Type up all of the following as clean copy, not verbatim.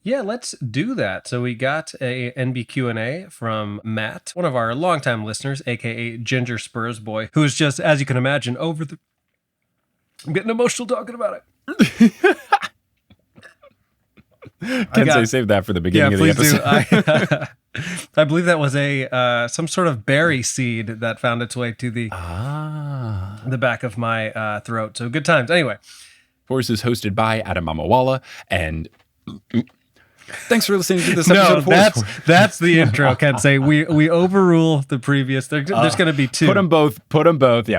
Yeah, let's do that. So we got a NB Q&A from Matt, one of our longtime listeners, aka Ginger Spurs Boy, who is just, as you can imagine, I'm getting emotional talking about it. Can't say save that for the beginning of the episode. I believe that was some sort of berry seed that found its way to the back of my throat. So good times. Anyway. Horse is hosted by Adam Amawala, and thanks for listening to this episode of Horse. That's the intro, Ken. Say we overrule the previous. There's going to be two. Put them both. Yeah.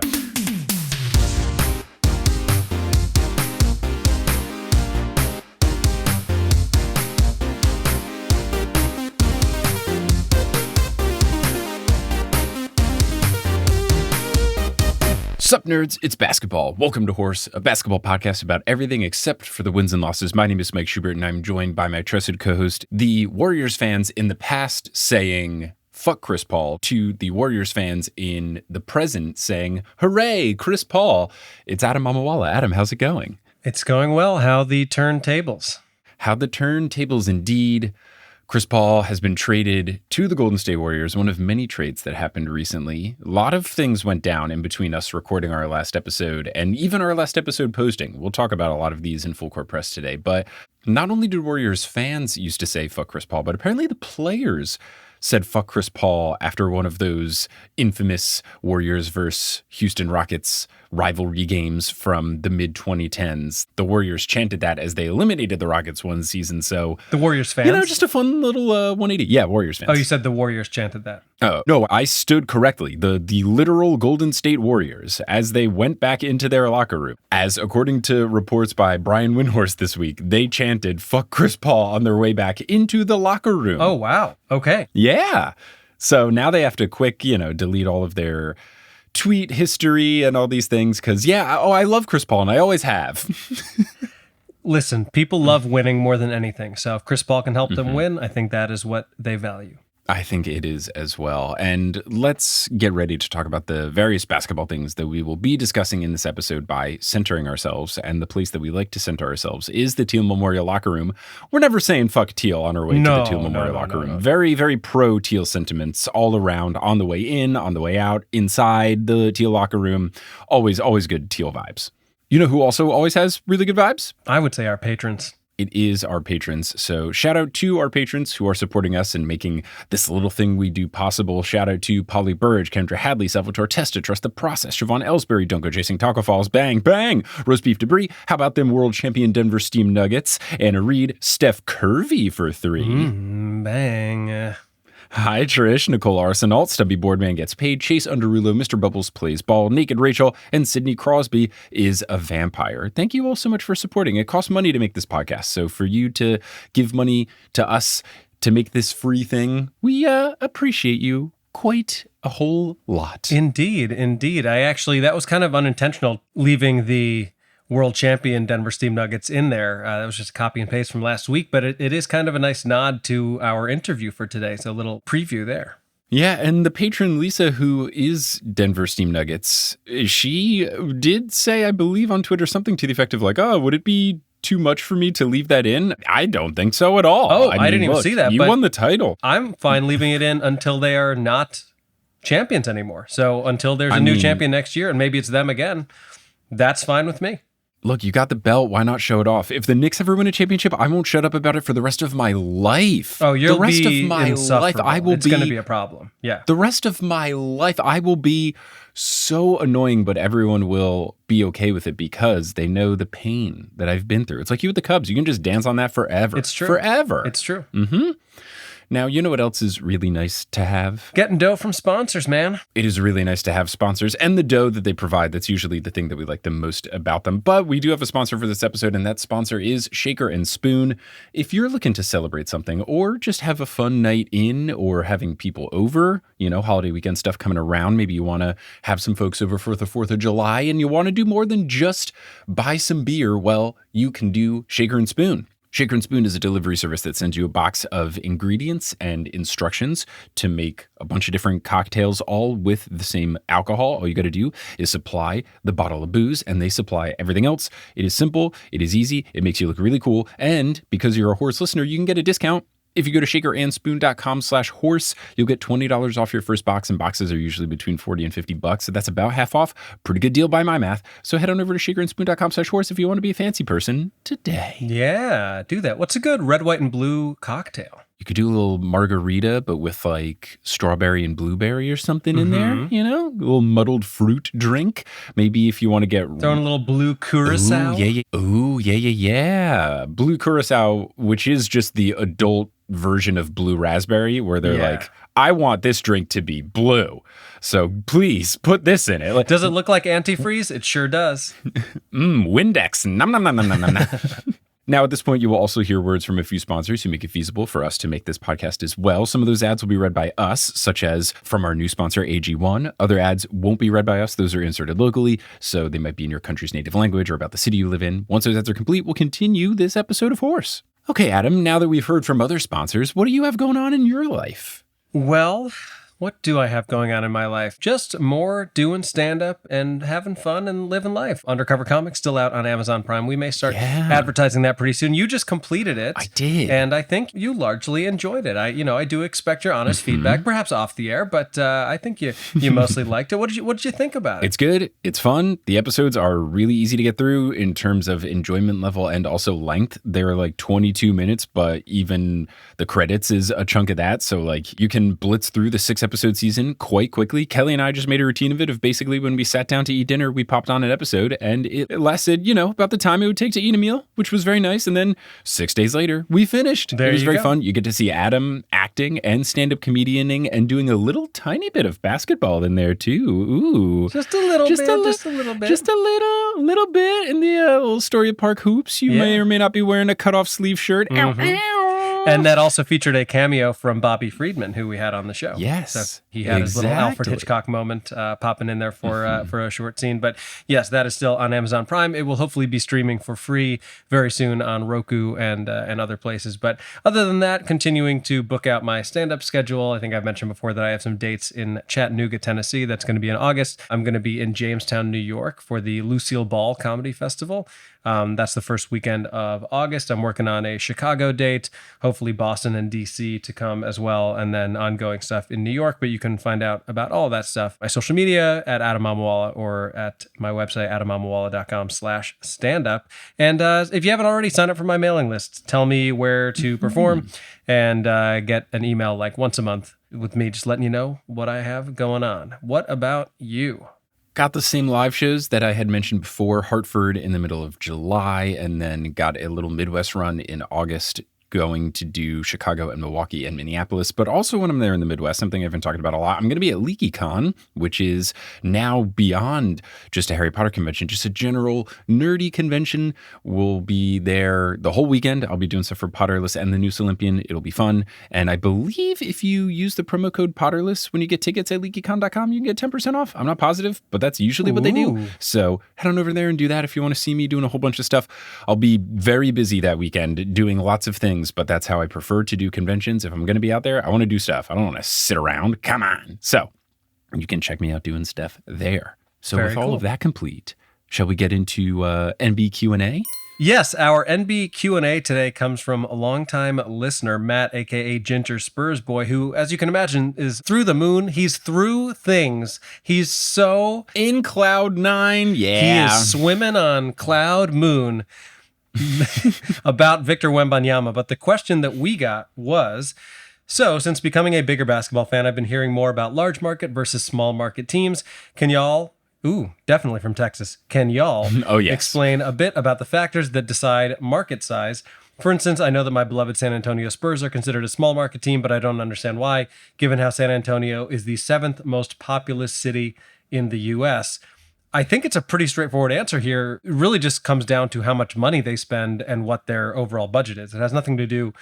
Sup, nerds? It's basketball. Welcome to Horse, a basketball podcast about everything except for the wins and losses. My name is Mike Schubert, and I'm joined by my trusted co-host, the Warriors fans in the past saying, fuck Chris Paul, to the Warriors fans in the present saying, hooray, Chris Paul. It's Adam Amawala. Adam, how's it going? It's going well. How the turntables? How the turntables, indeed. Chris Paul has been traded to the Golden State Warriors, one of many trades that happened recently. A lot of things went down in between us recording our last episode and even our last episode posting. We'll talk about a lot of these in Full Court Press today. But not only did Warriors fans used to say fuck Chris Paul, but apparently the players said fuck Chris Paul after one of those infamous Warriors versus Houston Rockets rivalry games from the mid-2010s. The Warriors chanted that as they eliminated the Rockets one season. So the Warriors fans? Just a fun little 180. Yeah, Warriors fans. Oh, you said the Warriors chanted that. Oh, no, I stood correctly. The literal Golden State Warriors, as they went back into their locker room, as according to reports by Brian Windhorst this week, they chanted fuck Chris Paul on their way back into the locker room. Oh, wow. Okay. Yeah. So now they have to delete all of their tweet history and all these things because, I love Chris Paul and I always have. Listen, people love winning more than anything. So if Chris Paul can help them win, I think that is what they value. I think it is as well. And let's get ready to talk about the various basketball things that we will be discussing in this episode by centering ourselves. And the place that we like to center ourselves is the Teal Memorial locker room. We're never saying fuck Teal on our way to the Teal Memorial locker room. Very, very pro Teal sentiments all around, on the way in, on the way out, inside the Teal locker room. Always good Teal vibes. You know who also always has really good vibes? I would say our patrons. It is our patrons. So shout out to our patrons who are supporting us and making this little thing we do possible. Shout out to Polly Burge, Kendra Hadley, Salvatore Testa, Trust the Process, Siobhan Ellsbury, Don't Go Chasing Taco Falls, Bang, Bang, Roast Beef Debris, How About Them World Champion Denver Steam Nuggets, Anna Reed, Steph Curvy for 3. Bang. Hi, Trish, Nicole Arsenault, Stubby Boardman Gets Paid, Chase Underrulo, Mr. Bubbles Plays Ball, Naked Rachel, and Sydney Crosby is a vampire. Thank you all so much for supporting. It costs money to make this podcast, so for you to give money to us to make this free thing, we appreciate you quite a whole lot. Indeed. That was kind of unintentional, leaving the world champion Denver Steam Nuggets in there. That was just a copy and paste from last week, but it is kind of a nice nod to our interview for today. So a little preview there. Yeah, and the patron Lisa, who is Denver Steam Nuggets, she did say, I believe on Twitter, something to the effect of like, oh, would it be too much for me to leave that in? I don't think so at all. Oh, I didn't even see that. You won the title. I'm fine leaving it in until they are not champions anymore. So until there's a new champion next year, and maybe it's them again, that's fine with me. Look, you got the belt. Why not show it off? If the Knicks ever win a championship, I won't shut up about it for the rest of my life. Oh, the rest of my life, it's going to be a problem. Yeah. The rest of my life, I will be so annoying, but everyone will be okay with it because they know the pain that I've been through. It's like you with the Cubs. You can just dance on that forever. It's true. Forever. It's true. Mm-hmm. Now, you know what else is really nice to have? Getting dough from sponsors, man. It is really nice to have sponsors and the dough that they provide. That's usually the thing that we like the most about them. But we do have a sponsor for this episode, and that sponsor is Shaker and Spoon. If you're looking to celebrate something or just have a fun night in or having people over, holiday weekend stuff coming around, maybe you want to have some folks over for the 4th of July and you want to do more than just buy some beer, well, you can do Shaker and Spoon. Shaker and Spoon is a delivery service that sends you a box of ingredients and instructions to make a bunch of different cocktails, all with the same alcohol. All you got to do is supply the bottle of booze, and they supply everything else. It is simple. It is easy. It makes you look really cool. And because you're a horse listener, you can get a discount. If you go to shakerandspoon.com/horse, you'll get $20 off your first box, and boxes are usually between $40 and $50. So that's about half off. Pretty good deal by my math. So head on over to shakerandspoon.com/horse if you want to be a fancy person today. Yeah, do that. What's a good red, white, and blue cocktail? You could do a little margarita, but with like strawberry and blueberry or something in there, you know? A little muddled fruit drink. Maybe if you want to get... Throwing a little blue curacao. Ooh, yeah. Blue curacao, which is just the adult version of blue raspberry, where they're like, I want this drink to be blue, so please put this in it. Like, does it look like antifreeze? It sure does. Windex. Nom, nom, nom, nom, nom, nom. Now, at this point, you will also hear words from a few sponsors who make it feasible for us to make this podcast as well. Some of those ads will be read by us, such as from our new sponsor, AG1. Other ads won't be read by us. Those are inserted locally, so they might be in your country's native language or about the city you live in. Once those ads are complete, we'll continue this episode of Horse. Okay, Adam, now that we've heard from other sponsors, what do you have going on in your life? Well, what do I have going on in my life? Just more doing stand-up and having fun and living life. Undercover Comics still out on Amazon Prime. We may start advertising that pretty soon. You just completed it. I did. And I think you largely enjoyed it. I do expect your honest feedback, perhaps off the air, but I think you mostly liked it. What did you think about it? It's good. It's fun. The episodes are really easy to get through in terms of enjoyment level and also length. They're like 22 minutes, but even the credits is a chunk of that. So like you can blitz through the 6-episode season quite quickly. Kelly and I just made a routine of it, of basically when we sat down to eat dinner, we popped on an episode, and it lasted, about the time it would take to eat a meal, which was very nice. And then 6 days later, we finished. It was very fun. You get to see Adam acting and stand-up comedianing and doing a little tiny bit of basketball in there too. Ooh. Just a little bit. Just a little bit in the little Astoria Park hoops. You may or may not be wearing a cutoff sleeve shirt. And that also featured a cameo from Bobby Friedman, who we had on the show. Yes. So he had his little Alfred Hitchcock moment popping in there for a short scene. But yes, that is still on Amazon Prime. It will hopefully be streaming for free very soon on Roku and other places. But other than that, continuing to book out my stand-up schedule. I think I've mentioned before that I have some dates in Chattanooga, Tennessee. That's going to be in August. I'm going to be in Jamestown, New York for the Lucille Ball Comedy Festival. That's the first weekend of August. I'm working on a Chicago date, hopefully Boston and DC to come as well, and then ongoing stuff in New York. But you can find out about all that stuff, my social media at Adam Mamawala or at my website, adammamawala.com/standup. And if you haven't already, signed up for my mailing list. Tell me where to perform and get an email like once a month with me just letting you know what I have going on. What about you? Got the same live shows that I had mentioned before, Hartford in the middle of July, and then got a little Midwest run in August, going to do Chicago and Milwaukee and Minneapolis. But also when I'm there in the Midwest, something I've been talking about a lot, I'm going to be at LeakyCon, which is now beyond just a Harry Potter convention, just a general nerdy convention. We'll be there the whole weekend. I'll be doing stuff for Potterless and the Noose Olympian. It'll be fun. And I believe if you use the promo code Potterless when you get tickets at LeakyCon.com, you can get 10% off. I'm not positive, but that's usually what they do. So head on over there and do that if you want to see me doing a whole bunch of stuff. I'll be very busy that weekend doing lots of things, but that's how I prefer to do conventions. If I'm going to be out there, I want to do stuff. I don't want to sit around. Come on. So you can check me out doing stuff there. So with all of that complete, shall we get into NB Q&A? Yes, our NB Q&A today comes from a longtime listener, Matt, a.k.a. Ginger Spurs Boy, who, as you can imagine, is through the moon. He's through things. He's so... in cloud nine, yeah. He is swimming on cloud moon about Victor Wembanyama. But the question that we got was... So, since becoming a bigger basketball fan, I've been hearing more about large market versus small market teams. Can y'all... Ooh, definitely from Texas. Can y'all explain a bit about the factors that decide market size? For instance, I know that my beloved San Antonio Spurs are considered a small market team, but I don't understand why, given how San Antonio is the 7th most populous city in the U.S. I think it's a pretty straightforward answer here. It really just comes down to how much money they spend and what their overall budget is. It has nothing to do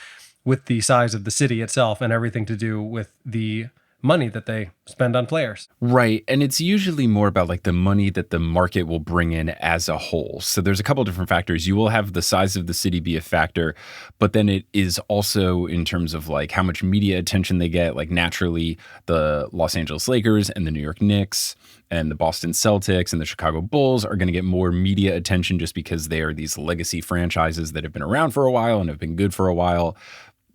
with the size of the city itself and everything to do with the money that they spend on players. Right. And it's usually more about like the money that the market will bring in as a whole. So there's a couple of different factors. You will have the size of the city be a factor, but then it is also in terms of like how much media attention they get. Like naturally, the Los Angeles Lakers and the New York Knicks and the Boston Celtics and the Chicago Bulls are going to get more media attention just because they are these legacy franchises that have been around for a while and have been good for a while.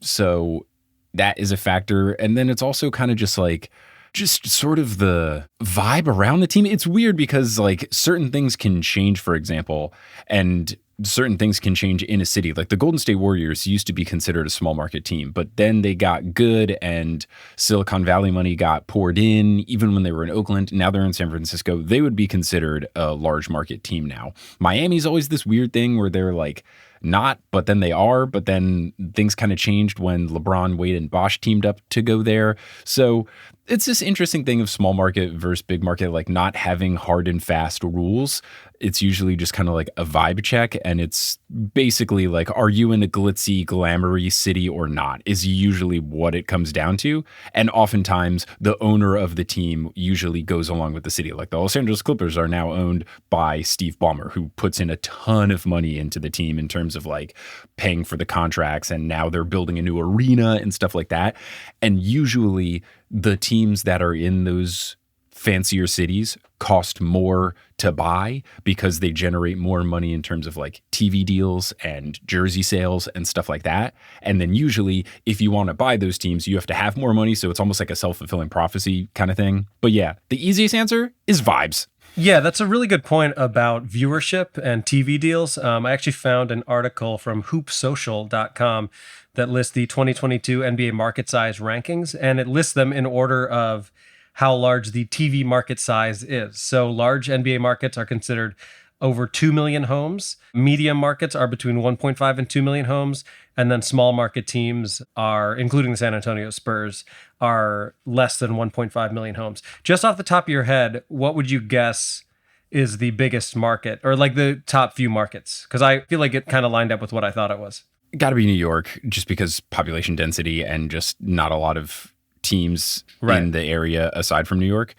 So that is a factor. And then it's also kind of just sort of the vibe around the team. It's weird because like certain things can change, for example, and certain things can change in a city. Like the Golden State Warriors used to be considered a small market team, but then they got good and Silicon Valley money got poured in. Even when they were in Oakland, now they're in San Francisco, they would be considered a large market team now. Miami's always this weird thing where they're like, not, but then they are, but then things kind of changed when LeBron, Wade, and Bosh teamed up to go there. So it's this interesting thing of small market versus big market, like not having hard and fast rules. It's usually just kind of like a vibe check. And it's basically like, are you in a glitzy, glamoury city or not, is usually what it comes down to. And oftentimes the owner of the team usually goes along with the city. Like the Los Angeles Clippers are now owned by Steve Ballmer, who puts in a ton of money into the team in terms of like paying for the contracts. And now they're building a new arena and stuff like that. And usually the teams that are in those fancier cities cost more to buy because they generate more money in terms of like TV deals and jersey sales and stuff like that. And then usually if you want to buy those teams, you have to have more money. So it's almost like a self-fulfilling prophecy kind of thing. But yeah, the easiest answer is vibes. Yeah, that's a really good point about viewership and TV deals. I actually found an article from hoopsocial.com that lists the 2022 NBA market size rankings, and it lists them in order of how large the TV market size is. So large NBA markets are considered over 2 million homes. Medium markets are between 1.5 and 2 million homes. And then small market teams are, including the San Antonio Spurs, are less than 1.5 million homes. Just off the top of your head, what would you guess is the biggest market, or like the top few markets? Because I feel like it kind of lined up with what I thought it was. Got to be New York, just because population density and just not a lot of teams in the area aside from New York.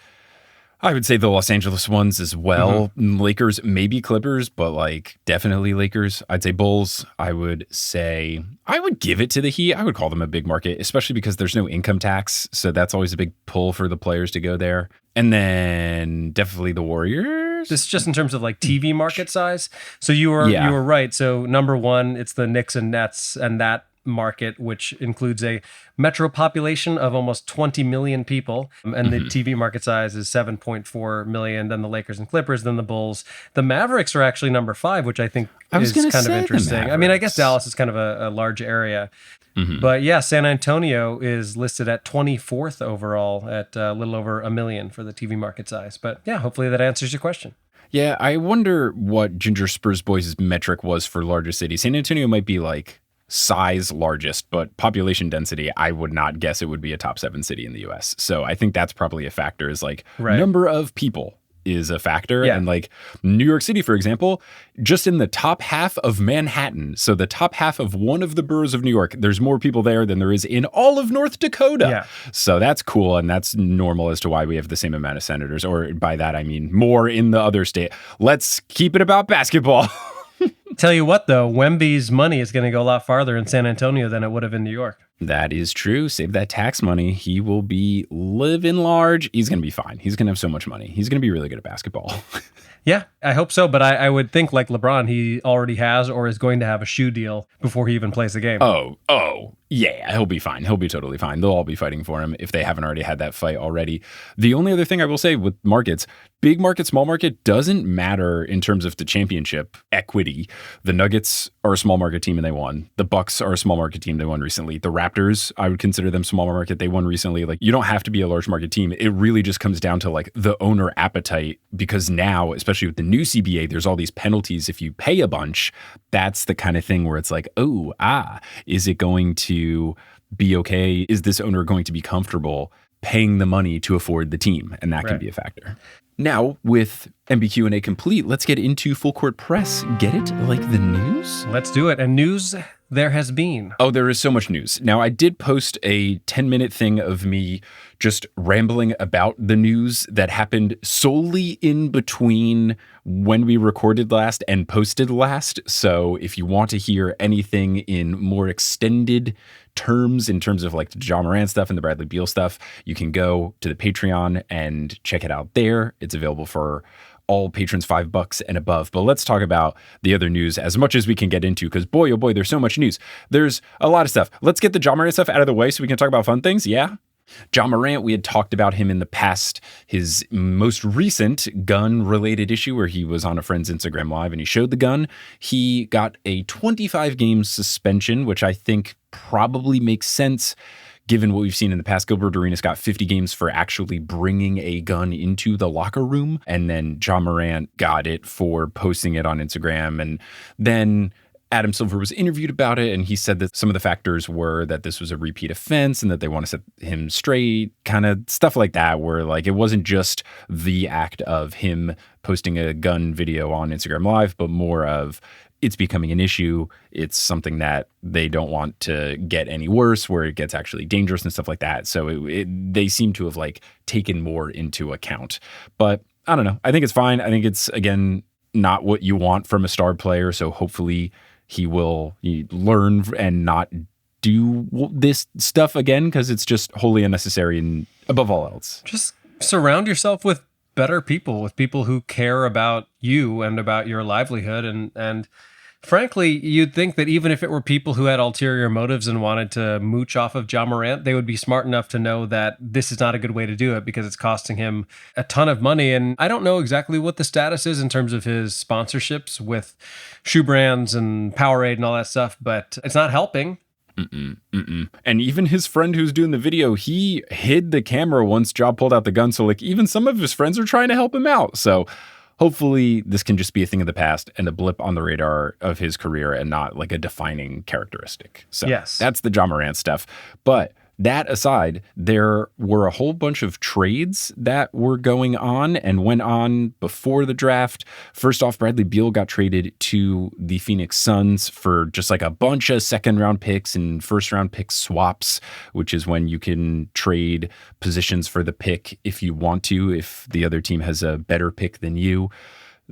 I would say the Los Angeles ones as well. Mm-hmm. Lakers, maybe Clippers, but like definitely Lakers. I'd say Bulls. I would give it to the Heat. I would call them a big market, especially because there's no income tax. So that's always a big pull for the players to go there. And then definitely the Warriors. This is just in terms of like TV market size. So you were right. So number one, it's the Knicks and Nets, and that market, which includes a metro population of almost 20 million people. And the TV market size is 7.4 million. Then the Lakers and Clippers, then the Bulls. The Mavericks are actually number 5, which I think is kind of interesting. I mean, I guess Dallas is kind of a large area. But yeah, San Antonio is listed at 24th overall at a little over 1 million for the TV market size. But yeah, hopefully that answers your question. Yeah, I wonder what Ginger Spurs Boys' metric was for largest city. San Antonio might be like size largest, but population density, I would not guess it would be a top 7 city in the US. So I think that's probably a factor, is like number of people is a factor. Yeah. And like New York City, for example, just in the top half of Manhattan, so the top half of one of the boroughs of New York, there's more people there than there is in all of North Dakota. Yeah. So that's cool. And that's normal as to why we have the same amount of senators, or by that, I mean more in the other state. Let's keep it about basketball. Tell you what, though, Wemby's money is going to go a lot farther in San Antonio than it would have in New York. That is true. Save that tax money. He will be living large. He's going to be fine. He's going to have so much money. He's going to be really good at basketball. Yeah, I hope so. But I would think like LeBron, he already has or is going to have a shoe deal before he even plays the game. Oh, yeah, he'll be fine. He'll be totally fine. They'll all be fighting for him if they haven't already had that fight already. The only other thing I will say with markets, big market, small market, doesn't matter in terms of the championship equity. The Nuggets are a small market team and they won. The Bucks are a small market team. They won recently. The Raptors, I would consider them small market. They won recently. Like, you don't have to be a large market team. It really just comes down to like the owner appetite, because now, especially with the new CBA, there's all these penalties if you pay a bunch. That's the kind of thing where it's like, is it going to be okay? Is this owner going to be comfortable paying the money to afford the team, and that can be a factor. Now, with MBQ&A complete, let's get into Full Court Press. Get it? Like the news? Let's do it. And news there has been. Oh, there is so much news. Now, I did post a 10-minute thing of me just rambling about the news that happened solely in between when we recorded last and posted last. So if you want to hear anything in more extended terms, in terms of like the Ja Morant stuff and the Bradley Beal stuff, you can go to the Patreon and check it out there. It's available for all patrons $5 and above. But let's talk about the other news as much as we can get into, because boy, oh boy, there's so much news. There's a lot of stuff. Let's get the Ja Morant stuff out of the way so we can talk about fun things. Yeah. Ja Morant, we had talked about him in the past, his most recent gun-related issue where he was on a friend's Instagram Live and he showed the gun. He got a 25-game suspension, which I think probably makes sense given what we've seen in the past. Gilbert Arenas got 50 games for actually bringing a gun into the locker room. And then Ja Morant got it for posting it on Instagram. And then Adam Silver was interviewed about it, and he said that some of the factors were that this was a repeat offense and that they want to set him straight, kind of stuff like that, where like it wasn't just the act of him posting a gun video on Instagram Live, but more of it's becoming an issue. It's something that they don't want to get any worse, where it gets actually dangerous and stuff like that. So they seem to have like taken more into account. But I don't know. I think it's fine. I think it's, again, not what you want from a star player. So hopefully he will learn and not do this stuff again, because it's just wholly unnecessary and above all else. Just surround yourself with better people, with people who care about you and about your livelihood. And frankly, you'd think that even if it were people who had ulterior motives and wanted to mooch off of Ja Morant, they would be smart enough to know that this is not a good way to do it because it's costing him a ton of money. And I don't know exactly what the status is in terms of his sponsorships with shoe brands and Powerade and all that stuff, but it's not helping. And even his friend who's doing the video, he hid the camera once Ja pulled out the gun. So like even some of his friends are trying to help him out. So hopefully this can just be a thing of the past and a blip on the radar of his career and not like a defining characteristic. So yes, that's the Ja Morant stuff. But that aside, there were a whole bunch of trades that were going on and went on before the draft. First off, Bradley Beal got traded to the Phoenix Suns for just like a bunch of second-round picks and first-round pick swaps, which is when you can trade positions for the pick if you want to, if the other team has a better pick than you.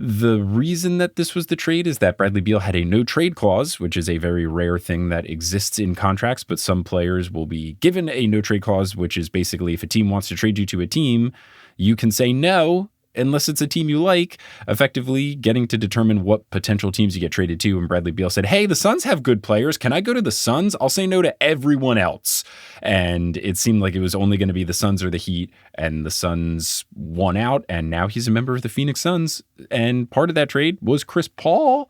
The reason that this was the trade is that Bradley Beal had a no trade clause, which is a very rare thing that exists in contracts, but some players will be given a no trade clause, which is basically if a team wants to trade you to a team, you can say no unless it's a team you like, effectively getting to determine what potential teams you get traded to. And Bradley Beal said, hey, the Suns have good players. Can I go to the Suns? I'll say no to everyone else. And it seemed like it was only going to be the Suns or the Heat, and the Suns won out. And now he's a member of the Phoenix Suns. And part of that trade was Chris Paul.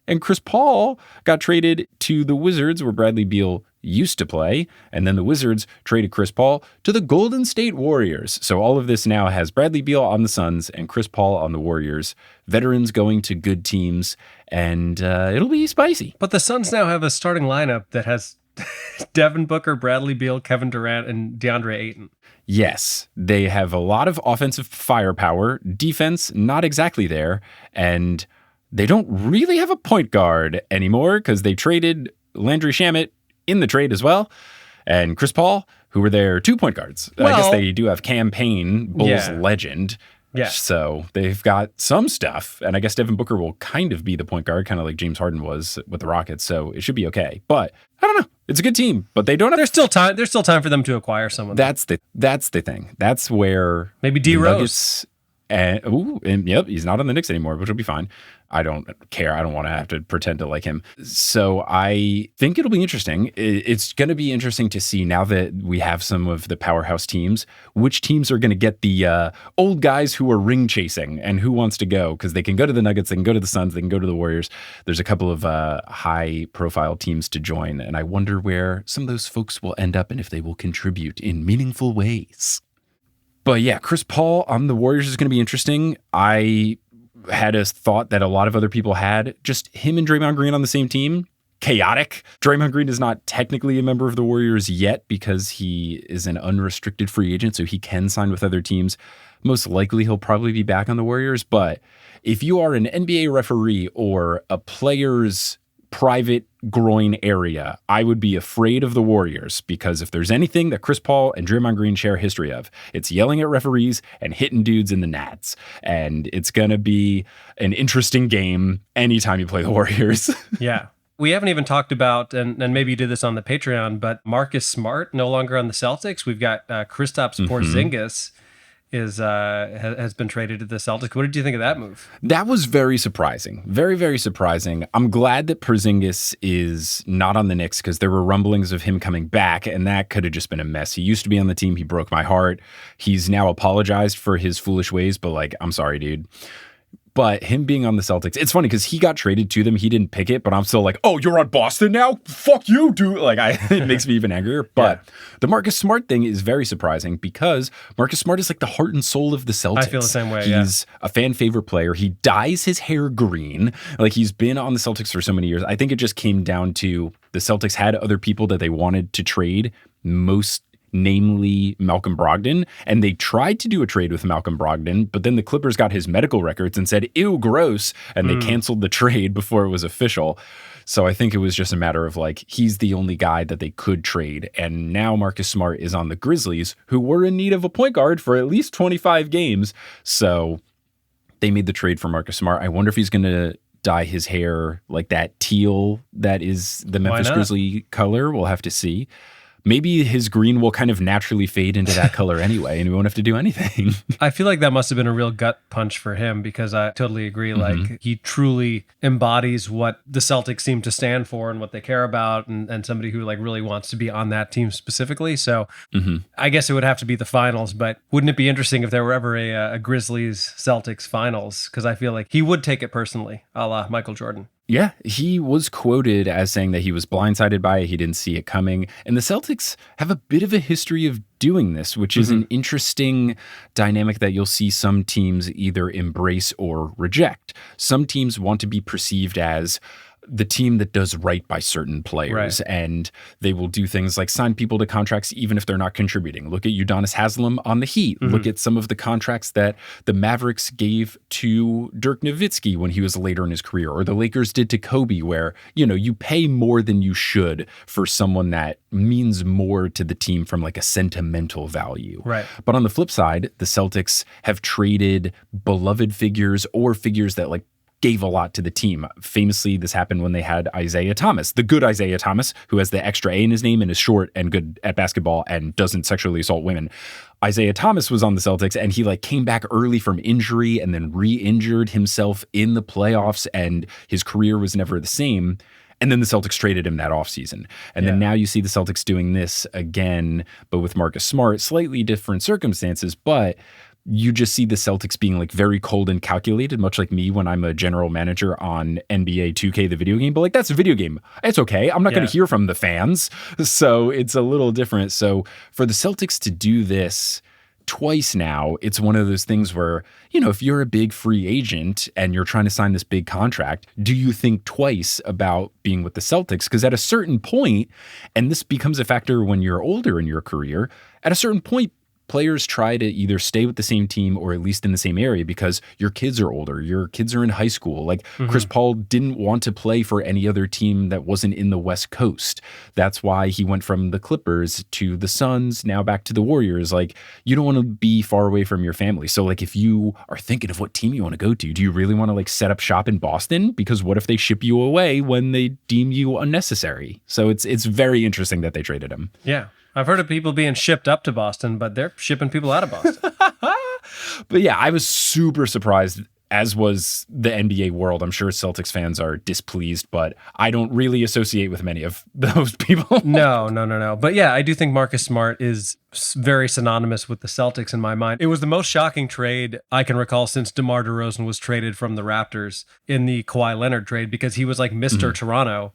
And Chris Paul got traded to the Wizards, where Bradley Beal used to play. And then the Wizards traded Chris Paul to the Golden State Warriors. So all of this now has Bradley Beal on the Suns and Chris Paul on the Warriors. Veterans going to good teams, and it'll be spicy. But the Suns now have a starting lineup that has Devin Booker, Bradley Beal, Kevin Durant, and DeAndre Ayton. Yes, they have a lot of offensive firepower. Defense, not exactly there. And they don't really have a point guard anymore because they traded Landry Shamet in the trade as well. And Chris Paul, who were their 2 point guards. Well, I guess they do have Cam Payne, Bulls legend. Yeah. So they've got some stuff. And I guess Devin Booker will kind of be the point guard, kind of like James Harden was with the Rockets. So it should be okay. But I don't know. It's a good team, but they don't have... There's still time for them to acquire someone. That's the thing. That's where... Maybe D Rose. And yep, he's not on the Knicks anymore, which will be fine. I don't care. I don't want to have to pretend to like him. So I think it'll be interesting. It's going to be interesting to see, now that we have some of the powerhouse teams, which teams are going to get the old guys who are ring chasing and who wants to go, because they can go to the Nuggets, they can go to the Suns, they can go to the Warriors. There's a couple of high profile teams to join. And I wonder where some of those folks will end up and if they will contribute in meaningful ways. But yeah, Chris Paul on the Warriors is going to be interesting. I had a thought that a lot of other people had. Just him and Draymond Green on the same team chaotic. Draymond Green is not technically a member of the Warriors yet because he is an unrestricted free agent, so he can sign with other teams. Most likely he'll probably be back on the Warriors, but if you are an NBA referee or a player's private groin area, I would be afraid of the Warriors, because if there's anything that Chris Paul and Draymond Green share a history of, it's yelling at referees and hitting dudes in the nads. And it's going to be an interesting game anytime you play the Warriors. Yeah. We haven't even talked about, and maybe you did this on the Patreon, but Marcus Smart no longer on the Celtics. We've got Kristaps Porzingis has been traded to the Celtics. What did you think of that move? That was very surprising. Very, very surprising. I'm glad that Porzingis is not on the Knicks, because there were rumblings of him coming back, and that could have just been a mess. He used to be on the team. He broke my heart. He's now apologized for his foolish ways, but like, I'm sorry, dude. But him being on the Celtics, it's funny because he got traded to them. He didn't pick it, but I'm still like, oh, you're on Boston now? Fuck you, dude. Like, it makes me even angrier. But the Marcus Smart thing is very surprising, because Marcus Smart is like the heart and soul of the Celtics. I feel the same way, He's a fan favorite player. He dyes his hair green. Like, he's been on the Celtics for so many years. I think it just came down to the Celtics had other people that they wanted to trade, most namely Malcolm Brogdon, and they tried to do a trade with Malcolm Brogdon, but then the Clippers got his medical records and said, ew, gross, and they canceled the trade before it was official. So I think it was just a matter of like, he's the only guy that they could trade, and now Marcus Smart is on the Grizzlies, who were in need of a point guard for at least 25 games, so they made the trade for Marcus Smart. I wonder if he's going to dye his hair like that teal that is the Memphis Grizzly color. We'll have to see. Maybe his green will kind of naturally fade into that color anyway, and we won't have to do anything. I feel like that must have been a real gut punch for him, because I totally agree. Like, he truly embodies what the Celtics seem to stand for and what they care about, and somebody who like really wants to be on that team specifically. So I guess it would have to be the finals, but wouldn't it be interesting if there were ever a Grizzlies Celtics finals? Because I feel like he would take it personally, a la Michael Jordan. Yeah, he was quoted as saying that he was blindsided by it. He didn't see it coming. And the Celtics have a bit of a history of doing this, which is an interesting dynamic that you'll see some teams either embrace or reject. Some teams want to be perceived as the team that does right by certain players, and they will do things like sign people to contracts even if they're not contributing. Look at Udonis Haslem on the Heat. Look at some of the contracts that the Mavericks gave to Dirk Nowitzki when he was later in his career, or the Lakers did to Kobe, where, you know, you pay more than you should for someone that means more to the team from like a sentimental value. Right. But on the flip side, the Celtics have traded beloved figures or figures that like gave a lot to the team. Famously, this happened when they had Isaiah Thomas, the good Isaiah Thomas, who has the extra A in his name and is short and good at basketball and doesn't sexually assault women. Isaiah Thomas was on the Celtics, and he like came back early from injury and then re-injured himself in the playoffs, and his career was never the same. And then the Celtics traded him that offseason. And then now you see the Celtics doing this again, but with Marcus Smart, slightly different circumstances, but you just see the Celtics being like very cold and calculated, much like me when I'm a general manager on NBA 2K, the video game. But like, that's a video game. It's okay. I'm not going to hear from the fans. So it's a little different. So for the Celtics to do this twice now, it's one of those things where, you know, if you're a big free agent and you're trying to sign this big contract, do you think twice about being with the Celtics? Because at a certain point, and this becomes a factor when you're older in your career, at a certain point, players try to either stay with the same team or at least in the same area because your kids are older, your kids are in high school. Like Chris Paul didn't want to play for any other team that wasn't in the West Coast. That's why he went from the Clippers to the Suns, now back to the Warriors. Like, you don't want to be far away from your family. So like, if you are thinking of what team you want to go to, do you really want to like set up shop in Boston? Because what if they ship you away when they deem you unnecessary? So it's very interesting that they traded him. Yeah. I've heard of people being shipped up to Boston, but they're shipping people out of Boston. But yeah, I was super surprised, as was the NBA world. I'm sure Celtics fans are displeased, but I don't really associate with many of those people. No. But yeah, I do think Marcus Smart is very synonymous with the Celtics in my mind. It was the most shocking trade I can recall since DeMar DeRozan was traded from the Raptors in the Kawhi Leonard trade, because he was like Mr. Toronto.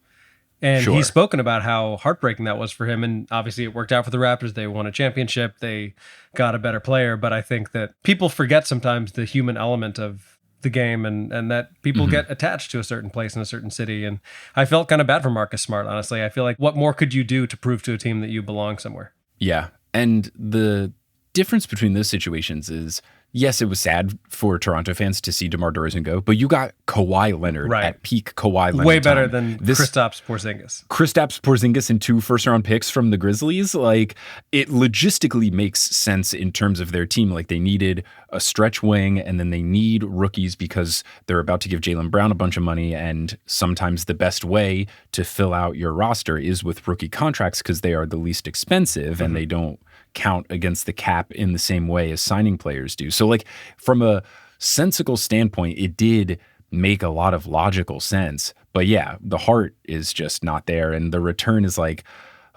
And he's spoken about how heartbreaking that was for him. And obviously it worked out for the Raptors. They won a championship. They got a better player. But I think that people forget sometimes the human element of the game and that people get attached to a certain place in a certain city. And I felt kind of bad for Marcus Smart, honestly. I feel like what more could you do to prove to a team that you belong somewhere? Yeah. And the difference between those situations is, yes, it was sad for Toronto fans to see DeMar DeRozan go, but you got Kawhi Leonard at peak Kawhi Leonard. Way better than Kristaps Porzingis. Kristaps Porzingis and 2 first-round picks from the Grizzlies. Like, it logistically makes sense in terms of their team. Like, they needed a stretch wing, and then they need rookies because they're about to give Jaylen Brown a bunch of money, and sometimes the best way to fill out your roster is with rookie contracts because they are the least expensive and they don't count against the cap in the same way as signing players do. So like from a sensical standpoint, it did make a lot of logical sense. But yeah, the heart is just not there. And the return is like,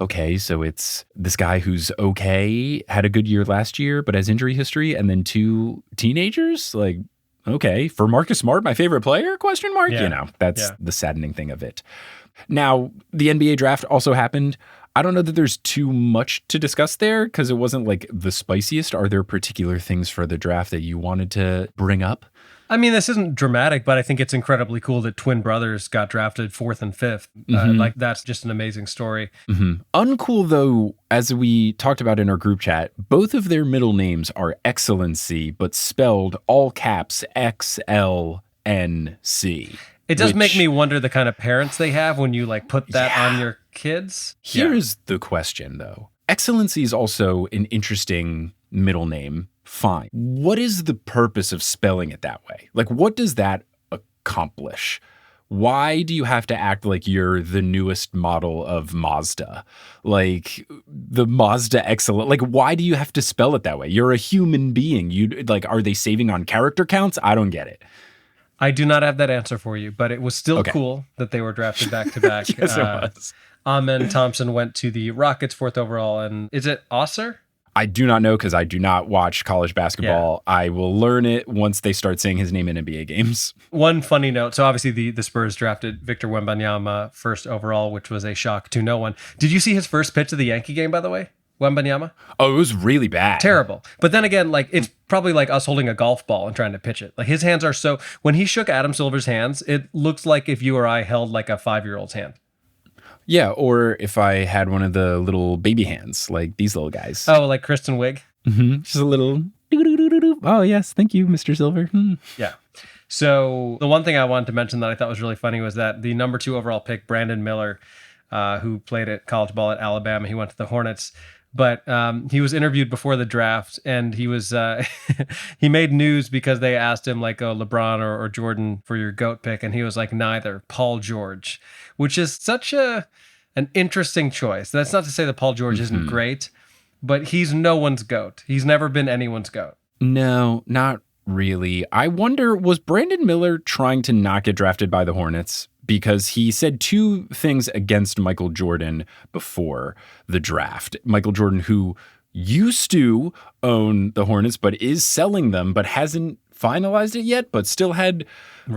okay, so it's this guy who's okay, had a good year last year, but has injury history, and then 2 teenagers? Like, okay, for Marcus Smart, my favorite player? Question mark? Yeah. You know, that's the saddening thing of it. Now, the NBA draft also happened. I don't know that there's too much to discuss there because it wasn't like the spiciest. Are there particular things for the draft that you wanted to bring up? I mean, this isn't dramatic, but I think it's incredibly cool that twin brothers got drafted 4th and 5th. Like, that's just an amazing story. Uncool, though, as we talked about in our group chat, both of their middle names are XLNC, but spelled all caps XLNC. It does make me wonder the kind of parents they have when you like put that on your kids. Here's the question, though. XLNC is also an interesting middle name. Fine. What is the purpose of spelling it that way? Like, what does that accomplish? Why do you have to act like you're the newest model of Mazda? Like the Mazda XL, like why do you have to spell it that way? You're a human being. You like, are they saving on character counts? I don't get it. I do not have that answer for you, but it was still cool that they were drafted back to back. Yes, it was. Amen Thompson went to the Rockets 4th overall, and is it Osser? I do not know because I do not watch college basketball. Yeah. I will learn it once they start saying his name in NBA games. One funny note. So obviously the Spurs drafted Victor Wembanyama 1st overall, which was a shock to no one. Did you see his first pitch of the Yankee game, by the way? Wembanyama? Oh, it was really bad. Terrible. But then again, like it's probably like us holding a golf ball and trying to pitch it. Like his hands are so, when he shook Adam Silver's hands, it looks like if you or I held like a 5-year-old's hand. Yeah, or if I had one of the little baby hands, like these little guys. Oh, like Kristen Wiig? Just a little, oh yes, thank you, Mr. Silver. Yeah. So the one thing I wanted to mention that I thought was really funny was that the number 2 overall pick, Brandon Miller, who played at college ball at Alabama, he went to the Hornets. But he was interviewed before the draft, and he was he made news because they asked him like, "Oh, LeBron or Jordan for your GOAT pick," and he was like, "Neither, Paul George," which is such an interesting choice. That's not to say that Paul George isn't great, but he's no one's GOAT. He's never been anyone's GOAT. No, not really. I wonder, was Brandon Miller trying to not get drafted by the Hornets? Because he said 2 things against Michael Jordan before the draft. Michael Jordan, who used to own the Hornets, but is selling them, but hasn't finalized it yet, but still had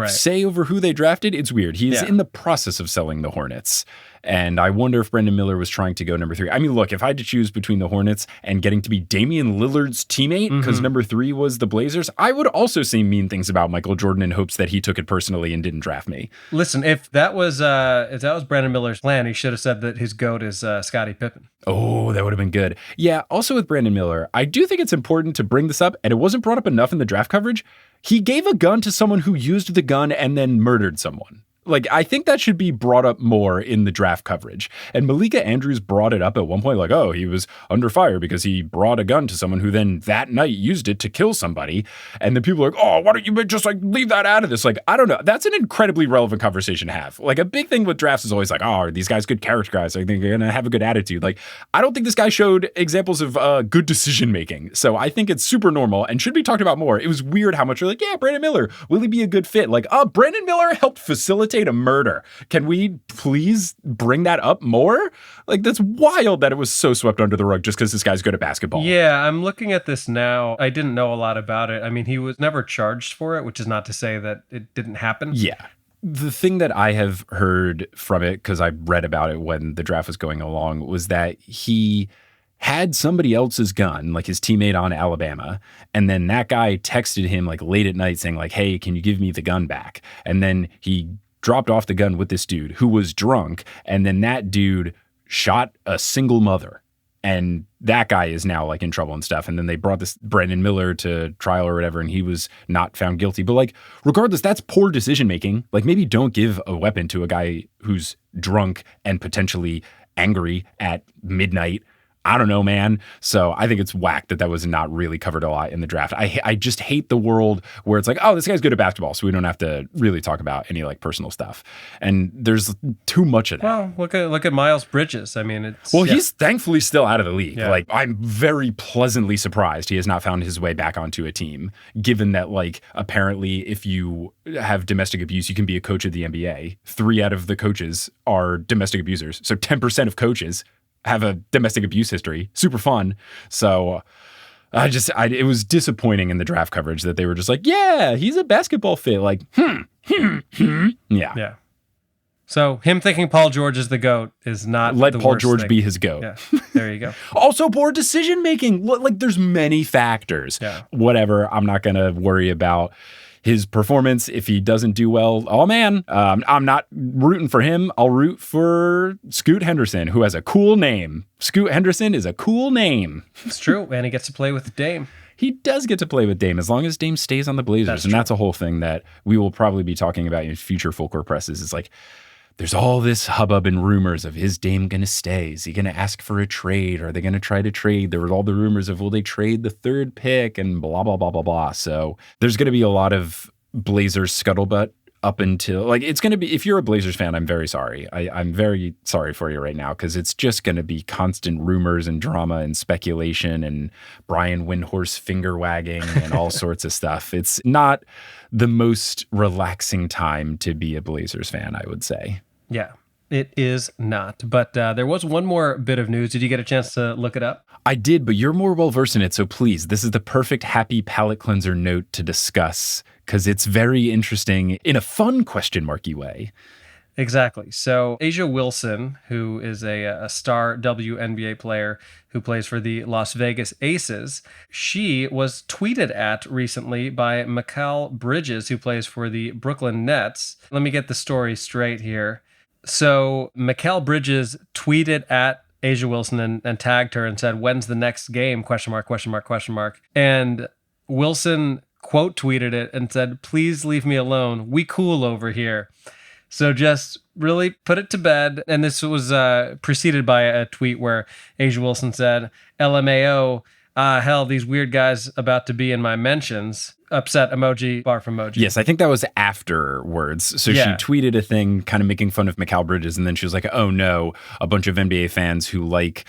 say over who they drafted. It's weird. He's in the process of selling the Hornets. And I wonder if Brandon Miller was trying to go number 3. I mean, look, if I had to choose between the Hornets and getting to be Damian Lillard's teammate, because number 3 was the Blazers, I would also say mean things about Michael Jordan in hopes that he took it personally and didn't draft me. Listen, if that was Brandon Miller's plan, he should have said that his GOAT is Scottie Pippen. Oh, that would have been good. Yeah, also with Brandon Miller, I do think it's important to bring this up, and it wasn't brought up enough in the draft coverage. He gave a gun to someone who used the gun and then murdered someone. Like, I think that should be brought up more in the draft coverage. And Malika Andrews brought it up at one point, like, oh, he was under fire because he brought a gun to someone who then that night used it to kill somebody. And then people are like, oh, why don't you just like leave that out of this? Like, I don't know. That's an incredibly relevant conversation to have. Like, a big thing with drafts is always like, oh, are these guys good character guys? Like, they're going to have a good attitude. Like, I don't think this guy showed examples of good decision making. So I think it's super normal and should be talked about more. It was weird how much you're like, yeah, Brandon Miller, will he be a good fit? Like, Brandon Miller helped facilitate a murder. Can we please bring that up more? Like, that's wild that it was so swept under the rug just because this guy's good at basketball. Yeah, I'm looking at this now. I didn't know a lot about it. I mean, he was never charged for it, which is not to say that it didn't happen. Yeah. The thing that I have heard from it, because I read about it when the draft was going along, was that he had somebody else's gun, like his teammate on Alabama, and then that guy texted him like late at night saying like, hey, can you give me the gun back? And then he dropped off the gun with this dude who was drunk, and then that dude shot a single mother. And that guy is now like in trouble and stuff. And then they brought this Brandon Miller to trial or whatever, and he was not found guilty. But like, regardless, that's poor decision making. Like, maybe don't give a weapon to a guy who's drunk and potentially angry at midnight. I don't know, man. So I think it's whack that was not really covered a lot in the draft. I just hate the world where it's like, oh, this guy's good at basketball, so we don't have to really talk about any like personal stuff. And there's too much of that. Well, look at Miles Bridges. I mean, he's thankfully still out of the league. Yeah. Like, I'm very pleasantly surprised he has not found his way back onto a team, given that like apparently if you have domestic abuse, you can be a coach of the NBA. 3 out of the coaches are domestic abusers. So 10% of coaches have a domestic abuse history. Super fun. So it was disappointing in the draft coverage that they were just like, yeah, he's a basketball fit. Like, Yeah. Yeah. So him thinking Paul George is the GOAT is not Let the Paul worst George thing. be his GOAT. Yeah. There you go. Also, poor decision making. Like, there's many factors. Yeah. Whatever. I'm not going to worry about his performance if he doesn't do well. Oh, man. I'm not rooting for him. I'll root for Scoot Henderson, who has a cool name. Scoot Henderson is a cool name. It's true. And he gets to play with Dame. He does get to play with Dame as long as Dame stays on the Blazers. That's a whole thing that we will probably be talking about in future Fulcrum presses. It's like, there's all this hubbub and rumors of, is Dame going to stay? Is he going to ask for a trade? Are they going to try to trade? There were all the rumors of, will they trade the 3rd pick and blah, blah, blah, blah, blah. So there's going to be a lot of Blazers scuttlebutt up until, like, it's going to be, if you're a Blazers fan, I'm very sorry. I'm very sorry for you right now, because it's just going to be constant rumors and drama and speculation and Brian Windhorse finger wagging and all sorts of stuff. It's not the most relaxing time to be a Blazers fan, I would say. Yeah, it is not. But there was one more bit of news. Did you get a chance to look it up? I did, but you're more well-versed in it, so please, this is the perfect happy palate cleanser note to discuss, because it's very interesting in a fun question marky way. Exactly. So A'ja Wilson, who is a star WNBA player who plays for the Las Vegas Aces, she was tweeted at recently by Mikal Bridges, who plays for the Brooklyn Nets. Let me get the story straight here. So Mikal Bridges tweeted at A'ja Wilson and tagged her and said, "When's the next game? ? And Wilson quote tweeted it and said, "Please leave me alone. We cool over here." So just really put it to bed. And this was preceded by a tweet where A'ja Wilson said, "LMAO, hell, these weird guys about to be in my mentions." Upset emoji, barf emoji. Yes, I think that was afterwards. So Yeah. she tweeted a thing kind of making fun of Mikal Bridges, and then she was like, oh no, a bunch of NBA fans who like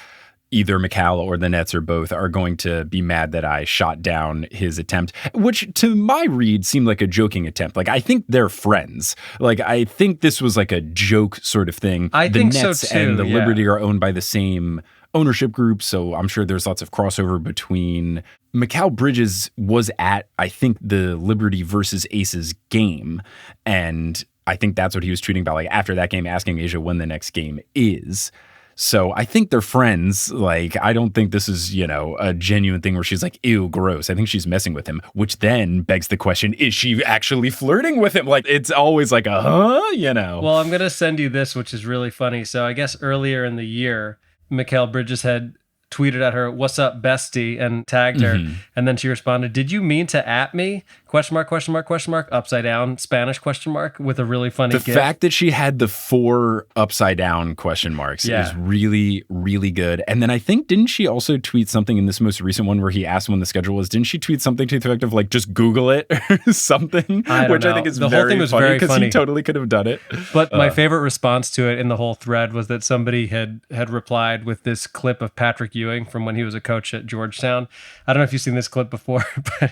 either Mikal or the Nets or both are going to be mad that I shot down his attempt, which to my read seemed like a joking attempt. Like, I think they're friends. Like, I think this was like a joke sort of thing. I think so too, and the yeah. Liberty are owned by the same ownership group, so I'm sure there's lots of crossover between. Mikal Bridges was at, I think, the Liberty versus Aces game, and I think that's what he was tweeting about, like, after that game, asking A'ja when the next game is. So I think they're friends. Like, I don't think this is, a genuine thing where she's like, ew, gross. I think she's messing with him, which then begs the question, is she actually flirting with him? Like, it's always like a, Well, I'm going to send you this, which is really funny. So I guess earlier in the year, Mikal Bridges had tweeted at her, "What's up, bestie?" and tagged her. Mm-hmm. And then she responded, "Did you mean to at me? ? Upside down, Spanish ? With a really funny The gif. fact that she had the 4 upside down question marks Yeah. is really, really good. And then I think, didn't she also tweet something in this most recent one where he asked when the schedule was? Didn't she tweet something to the effect of like, just Google it or something? I don't Which know. I think is The whole thing was very because funny. he totally could have done it. But my favorite response to it in the whole thread was that somebody had replied with this clip of Patrick Ewing from when he was a coach at Georgetown. I don't know if you've seen this clip before, but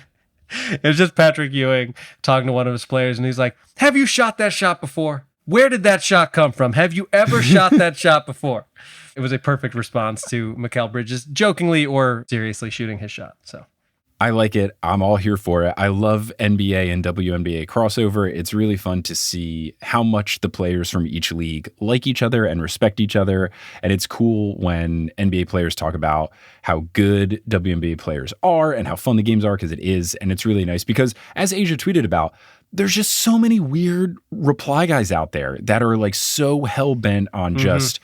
it was just Patrick Ewing talking to one of his players, and he's like, "Have you shot that shot before? Where did that shot come from? Have you ever shot that shot before?" It was a perfect response to Mikal Bridges jokingly or seriously shooting his shot. So I like it. I'm all here for it. I love NBA and WNBA crossover. It's really fun to see how much the players from each league like each other and respect each other. And it's cool when NBA players talk about how good WNBA players are and how fun the games are, because it is. And it's really nice because, as Asia tweeted about, there's just so many weird reply guys out there that are like so hell-bent on just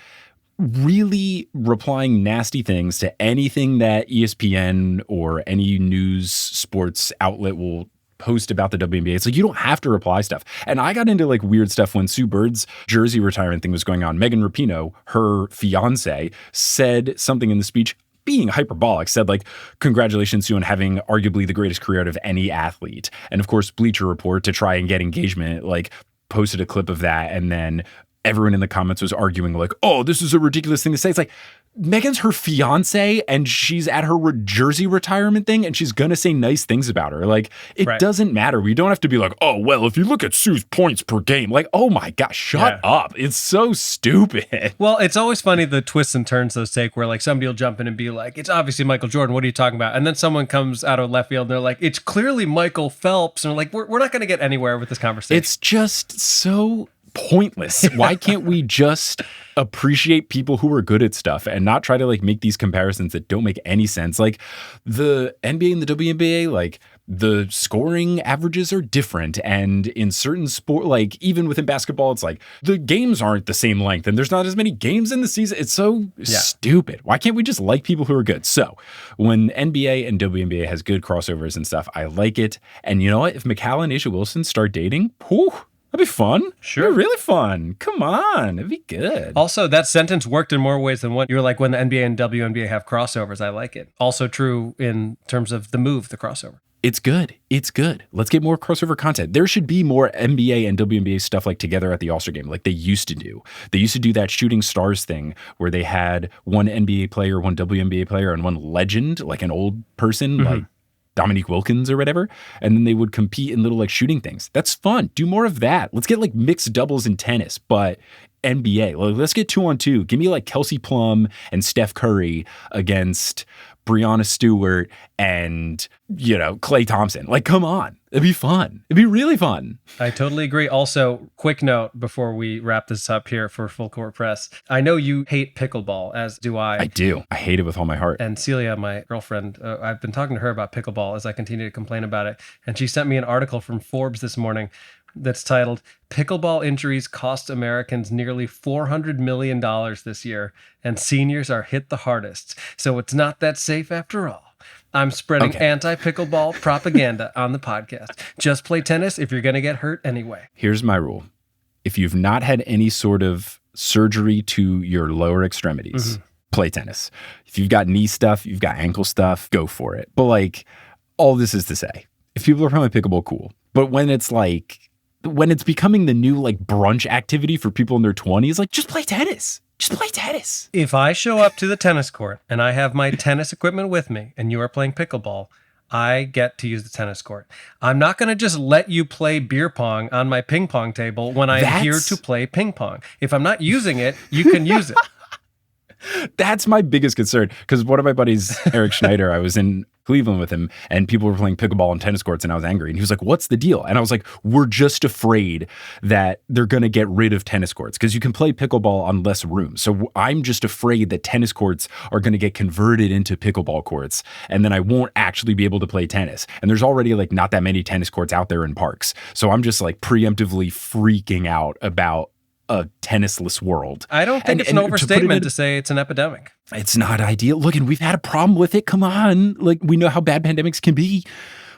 really replying nasty things to anything that ESPN or any news sports outlet will post about the WNBA. It's like, you don't have to reply stuff. And I got into like weird stuff when Sue Bird's jersey retirement thing was going on. Megan Rapinoe, her fiance, said something in the speech, being hyperbolic, said like, congratulations, Sue, on having arguably the greatest career out of any athlete. And of course, Bleacher Report, to try and get engagement, like posted a clip of that, and then everyone in the comments was arguing like, oh, this is a ridiculous thing to say. It's like, Megan's her fiance and she's at her jersey retirement thing and she's going to say nice things about her. Like, it doesn't matter. We don't have to be like, oh, well, if you look at Sue's points per game, like, oh my gosh, shut up. It's so stupid. Well, it's always funny the twists and turns those take, where like somebody will jump in and be like, it's obviously Michael Jordan. What are you talking about? And then someone comes out of left field and they're like, it's clearly Michael Phelps. And like, we're not going to get anywhere with this conversation. It's just so pointless. Why can't we just appreciate people who are good at stuff and not try to like make these comparisons that don't make any sense? Like the NBA and the WNBA, like the scoring averages are different, and in certain sport, like even within basketball, it's like the games aren't the same length and there's not as many games in the season. It's so stupid. Why can't we just like people who are good? So when NBA and WNBA has good crossovers and stuff, I like it. And you know what? If Mikal and A'ja Wilson start dating, whew, that'd be fun. Sure. It'd be really fun. Come on. It'd be good. Also, that sentence worked in more ways than one. You're like, when the NBA and WNBA have crossovers, I like it. Also true in terms of the move, the crossover. It's good. It's good. Let's get more crossover content. There should be more NBA and WNBA stuff like together at the All-Star game, like they used to do. They used to do that shooting stars thing where they had one NBA player, one WNBA player, and one legend, like an old person, like Dominique Wilkins or whatever, and then they would compete in little like shooting things. That's fun. Do more of that. Let's get like mixed doubles in tennis, but NBA. Like, let's get 2-on-2. Give me like Kelsey Plum and Steph Curry against Breanna Stewart and, you know, Klay Thompson. Like, come on. It'd be fun. It'd be really fun. I totally agree. Also, quick note before we wrap this up here for Full Court Press. I know you hate pickleball, as do I. I do. I hate it with all my heart. And Celia, my girlfriend, I've been talking to her about pickleball as I continue to complain about it. And she sent me an article from Forbes this morning that's titled, "Pickleball Injuries Cost Americans Nearly $400 million this year, and Seniors Are Hit the Hardest. So it's not that safe after all." I'm spreading anti-pickleball propaganda on the podcast. Just play tennis if you're going to get hurt anyway. Here's my rule. If you've not had any sort of surgery to your lower extremities, play tennis. If you've got knee stuff, you've got ankle stuff, go for it. But like, all this is to say, if people are playing pickleball, cool. But when it's becoming the new like brunch activity for people in their 20s, like, just play tennis. Just play tennis. If I show up to the tennis court and I have my tennis equipment with me and you are playing pickleball, I get to use the tennis court. I'm not going to just let you play beer pong on my ping pong table when I'm here to play ping pong. If I'm not using it, you can use it. That's my biggest concern, because one of my buddies, Eric Schneider, I was in Cleveland with him and people were playing pickleball on tennis courts and I was angry. And he was like, what's the deal? And I was like, we're just afraid that they're going to get rid of tennis courts because you can play pickleball on less room. So I'm just afraid that tennis courts are going to get converted into pickleball courts and then I won't actually be able to play tennis. And there's already like not that many tennis courts out there in parks. So I'm just like preemptively freaking out about a tennisless world. I don't think it's an overstatement to say it's an epidemic. It's not ideal. Look, and we've had a problem with it. Come on. Like, we know how bad pandemics can be.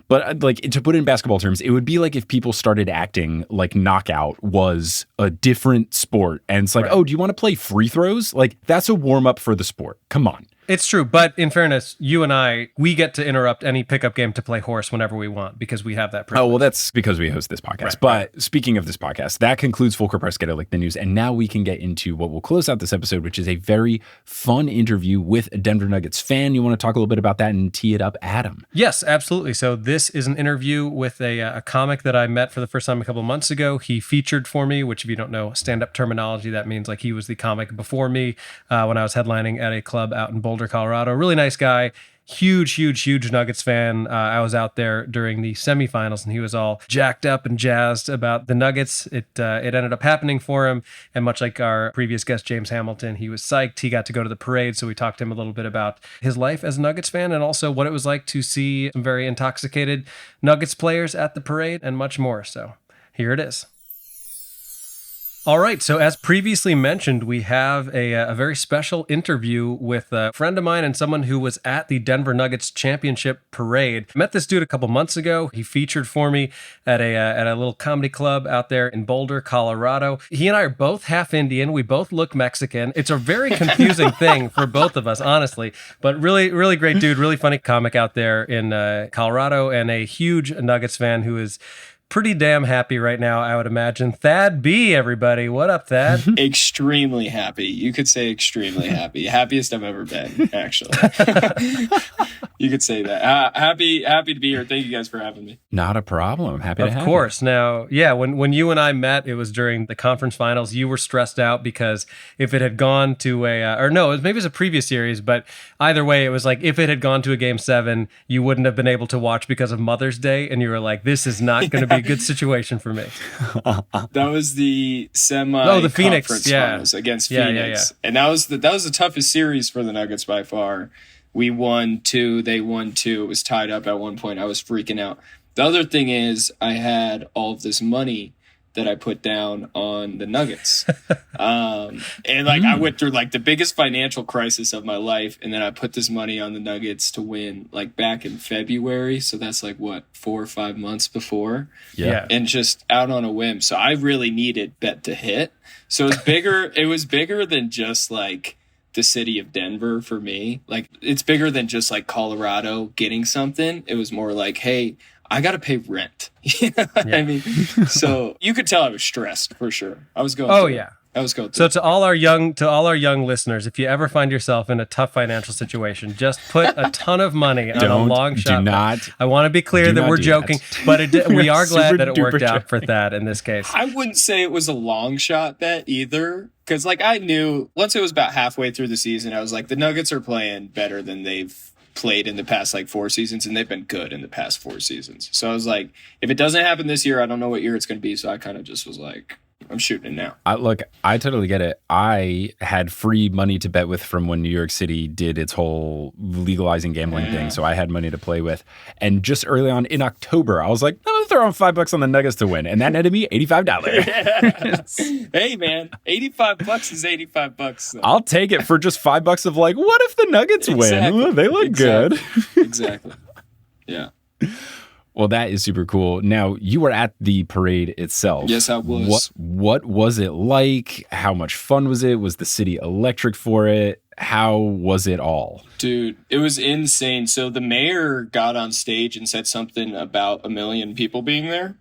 But like, to put it in basketball terms, it would be like if people started acting like knockout was a different sport. And it's like, oh, do you want to play free throws? Like, that's a warm up for the sport. Come on. It's true. But in fairness, you and I, we get to interrupt any pickup game to play horse whenever we want because we have that privilege. Oh, well, that's because we host this podcast. But speaking of this podcast, that concludes Full Court Press Get It Like the News. And now we can get into what will close out this episode, which is a very fun interview with a Denver Nuggets fan. You want to talk a little bit about that and tee it up, Adam? Yes, absolutely. So this is an interview with a comic that I met for the first time a couple of months ago. He featured for me, which if you don't know stand-up terminology, that means like he was the comic before me when I was headlining at a club out in Boulder, Colorado. Really nice guy. huge Nuggets fan. I was out there during the semifinals, and he was all jacked up and jazzed about the Nuggets. It ended up happening for him, and much like our previous guest, James Hamilton, he was psyched. He got to go to the parade, so we talked to him a little bit about his life as a Nuggets fan and also what it was like to see some very intoxicated Nuggets players at the parade and much more. So here it is. All right, so as previously mentioned, we have a very special interview with a friend of mine and someone who was at the Denver Nuggets championship parade. I met this dude a couple months ago. He featured for me at a little comedy club out there in Boulder, Colorado. He and I are both half Indian. We both look Mexican. It's a very confusing thing for both of us, honestly, but really great dude, really funny comic out there in Colorado, and a huge Nuggets fan who is pretty damn happy right now, I would imagine. Thad B, everybody. What up, Thad? Extremely happy. You could say extremely happy. Happiest I've ever been, actually. You could say that. Happy to be here. Thank you guys for having me. Not a problem. Happy to have you. Of course. Now, yeah, when you and I met, it was during the conference finals. You were stressed out because if it had gone to maybe it was a previous series, but either way, it was like if it had gone to a game 7, you wouldn't have been able to watch because of Mother's Day, and you were like, this is not going to be a good situation for me. That was the the Phoenix finals against Phoenix. And that was the toughest series for the Nuggets by far. We won 2, they won 2. It was tied up at one point. I was freaking out. The other thing is I had all of this money that I put down on the Nuggets. And I went through the biggest financial crisis of my life. And then I put this money on the Nuggets to win back in February. So that's 4 or 5 months before. Yeah. And just out on a whim. So I really needed bet to hit. So it was bigger. It was bigger than just the city of Denver for me. It's bigger than just Colorado getting something. It was more hey, I got to pay rent. You know what I mean? So you could tell I was stressed for sure. I was going. Oh, yeah. I was going. So to all our young listeners, if you ever find yourself in a tough financial situation, just put a ton of money on a long shot. Do not. I want to be clear that we're joking, but we are glad that it worked out for that in this case. I wouldn't say it was a long shot bet either. Because I knew once it was about halfway through the season, I was the Nuggets are playing better than they've played in the past 4 seasons, and they've been good in the past 4 seasons. So I was if it doesn't happen this year, I don't know what year it's going to be. So I kind of just was I'm shooting it now. I totally get it. I had free money to bet with from when New York City did its whole legalizing gambling thing. So I had money to play with. And just early on in October, I was I'm going to throw on $5 on the Nuggets to win. And that netted me $85. Yes. Hey, man, $85 is $85. Though. I'll take it for just $5 of what if the Nuggets win? Well, they look good. Exactly. Yeah. Well, that is super cool. Now, you were at the parade itself. Yes, I was. What was it like? How much fun was it? Was the city electric for it? How was it all? Dude, it was insane. So the mayor got on stage and said something about 1 million people being there,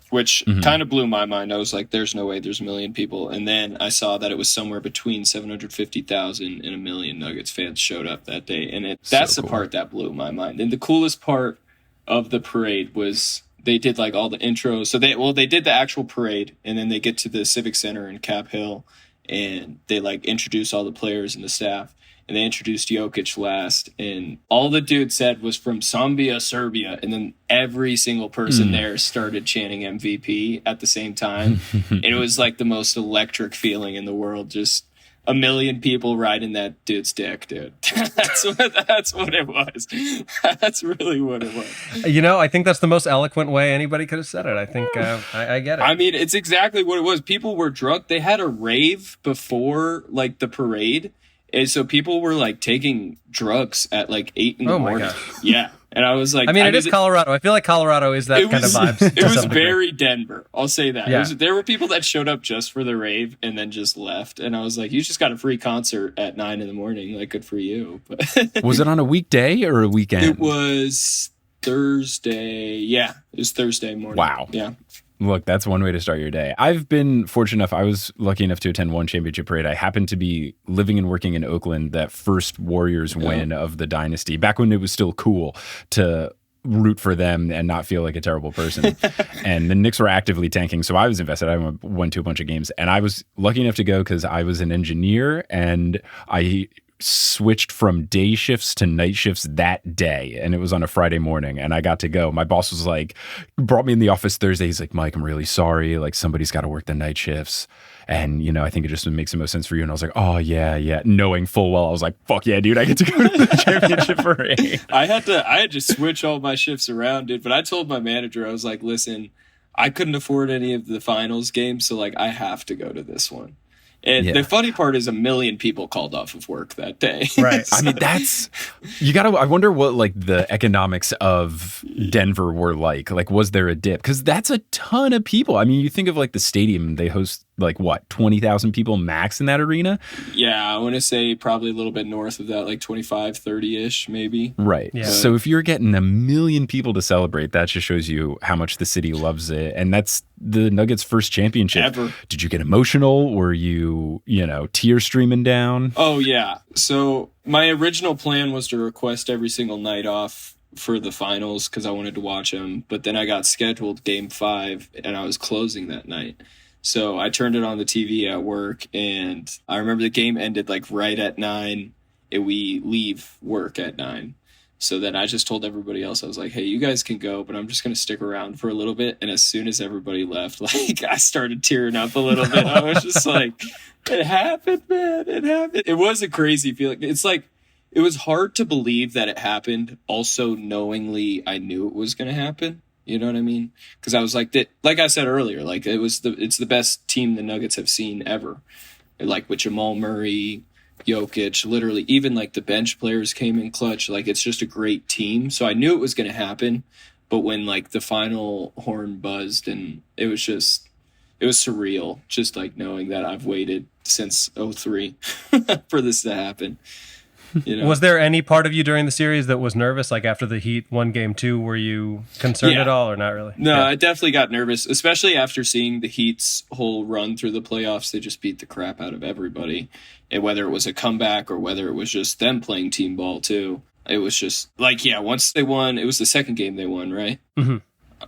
which kind of blew my mind. I was there's no way there's 1 million people. And then I saw that it was somewhere between 750,000 and 1 million Nuggets fans showed up that day. And that's the part that blew my mind. And the coolest part of the parade was they did all the intros. So they did the actual parade, and then they get to the Civic Center in Cap Hill, and they introduce all the players and the staff, and they introduced Jokić last, and all the dude said was from Zambia, Serbia, and then every single person there started chanting MVP at the same time. And it was the most electric feeling in the world, just 1 million people riding that dude's dick, dude. That's what it was. That's really what it was. I think that's the most eloquent way anybody could have said it. I think I get it. I mean, it's exactly what it was. People were drunk. They had a rave before the parade. And so people were taking drugs at 8 in the morning. Yeah. And I was it is Colorado. I feel like Colorado is that kind of vibes. It was very Denver. I'll say that. Yeah. There were people that showed up just for the rave and then just left. And I was you just got a free concert at 9 in the morning. Good for you. But was it on a weekday or a weekend? It was Thursday. Yeah. It was Thursday morning. Wow. Yeah. Look, that's one way to start your day. I've been fortunate enough. I was lucky enough to attend one championship parade. I happened to be living and working in Oakland that first Warriors win of the dynasty, back when it was still cool to root for them and not feel like a terrible person. And the Knicks were actively tanking, so I was invested. I went to a bunch of games, and I was lucky enough to go because I was an engineer, and I switched from day shifts to night shifts that day, and it was on a Friday morning, and I got to go. My boss was like, brought me in the office Thursday. He's like, Mike, I'm really sorry. Like, somebody's got to work the night shifts. And, you know, I think it just makes the most sense for you. And I was like, oh, yeah. Knowing full well, I was like, fuck yeah, dude, I get to go to the championship parade. I had to switch all my shifts around, dude. But I told my manager, I was like, listen, I couldn't afford any of the finals games. So, like, I have to go to this one. And the funny part is 1 million people called off of work that day. Right. I mean, I wonder what like the economics of Denver were like. Like, was there a dip? Because that's a ton of people. I mean, you think of like the stadium, they host like what, 20,000 people max in that arena? Yeah, I want to say probably a little bit north of that, like 25, 30-ish maybe. Right. Yeah. So if you're getting 1 million people to celebrate, that just shows you how much the city loves it. And that's the Nuggets' first championship. Ever. Did you get emotional? Were you tear streaming down? Oh, yeah. So my original plan was to request every single night off for the finals because I wanted to watch them. But then I got scheduled game 5 and I was closing that night. So I turned it on the TV at work, and I remember the game ended like right at 9, and we leave work at 9. So then I just told everybody else, I was like, hey, you guys can go, but I'm just going to stick around for a little bit. And as soon as everybody left, like, I started tearing up a little bit. I was just like, it happened, man. It happened. It was a crazy feeling. It's like, it was hard to believe that it happened. Also, knowingly, I knew it was going to happen. You know what I mean? Because I was like that. Like I said earlier, like it's the best team the Nuggets have seen ever. Like with Jamal Murray, Jokić, literally even like the bench players came in clutch. Like it's just a great team. So I knew it was going to happen. But when like the final horn buzzed, and it was surreal. Just like knowing that I've waited since 2003 for this to happen. You know? Was there any part of you during the series that was nervous? Like after the Heat won game 2, were you concerned at all or not really? No, I definitely got nervous, especially after seeing the Heat's whole run through the playoffs. They just beat the crap out of everybody. And whether it was a comeback or whether it was just them playing team ball too, it was just like, once they won, it was the second game they won, right? Mm-hmm.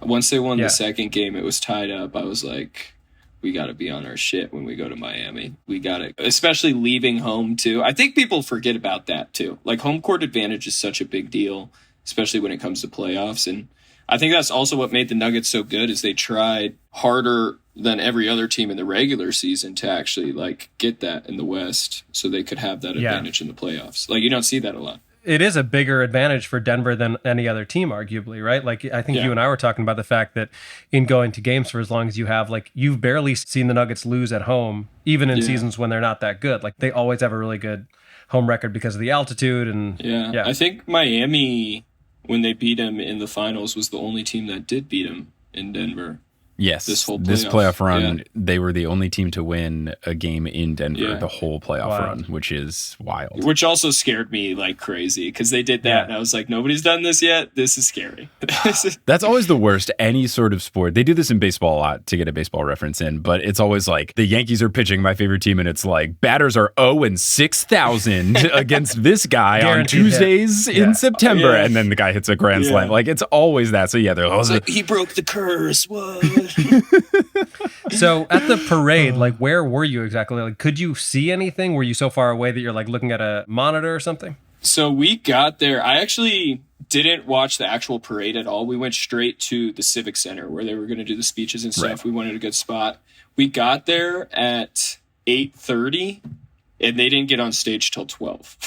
Once they won the second game, it was tied up. I was like, we got to be on our shit when we go to Miami. We got to, especially leaving home too. I think people forget about that too. Like home court advantage is such a big deal, especially when it comes to playoffs. And I think that's also what made the Nuggets so good is they tried harder than every other team in the regular season to actually like get that in the West so they could have that advantage in the playoffs. Like you don't see that a lot. It is a bigger advantage for Denver than any other team, arguably, right? Like, I think you and I were talking about the fact that in going to games for as long as you have, like, you've barely seen the Nuggets lose at home, even in seasons when they're not that good. Like, they always have a really good home record because of the altitude. And I think Miami, when they beat them in the finals, was the only team that did beat them in Denver. Yes, this playoff run, they were the only team to win a game in Denver the whole playoff run, which is wild. Which also scared me like crazy because they did that, and I was like, nobody's done this yet. This is scary. That's always the worst. Any sort of sport. They do this in baseball a lot to get a baseball reference in, but it's always like the Yankees are pitching, my favorite team, and it's like batters are 0-6,000 against this guy on Tuesdays in September, and then the guy hits a grand slam. Like it's always that. So they're like, he broke the curse. What? So at the parade, like where were you exactly? Like, could you see anything? Were you so far away that you're like looking at a monitor or something? So we got there. I actually didn't watch the actual parade at all. We went straight to the Civic Center where they were going to do the speeches and stuff. Right. We wanted a good spot. We got there at 8:30 and they didn't get on stage till 12.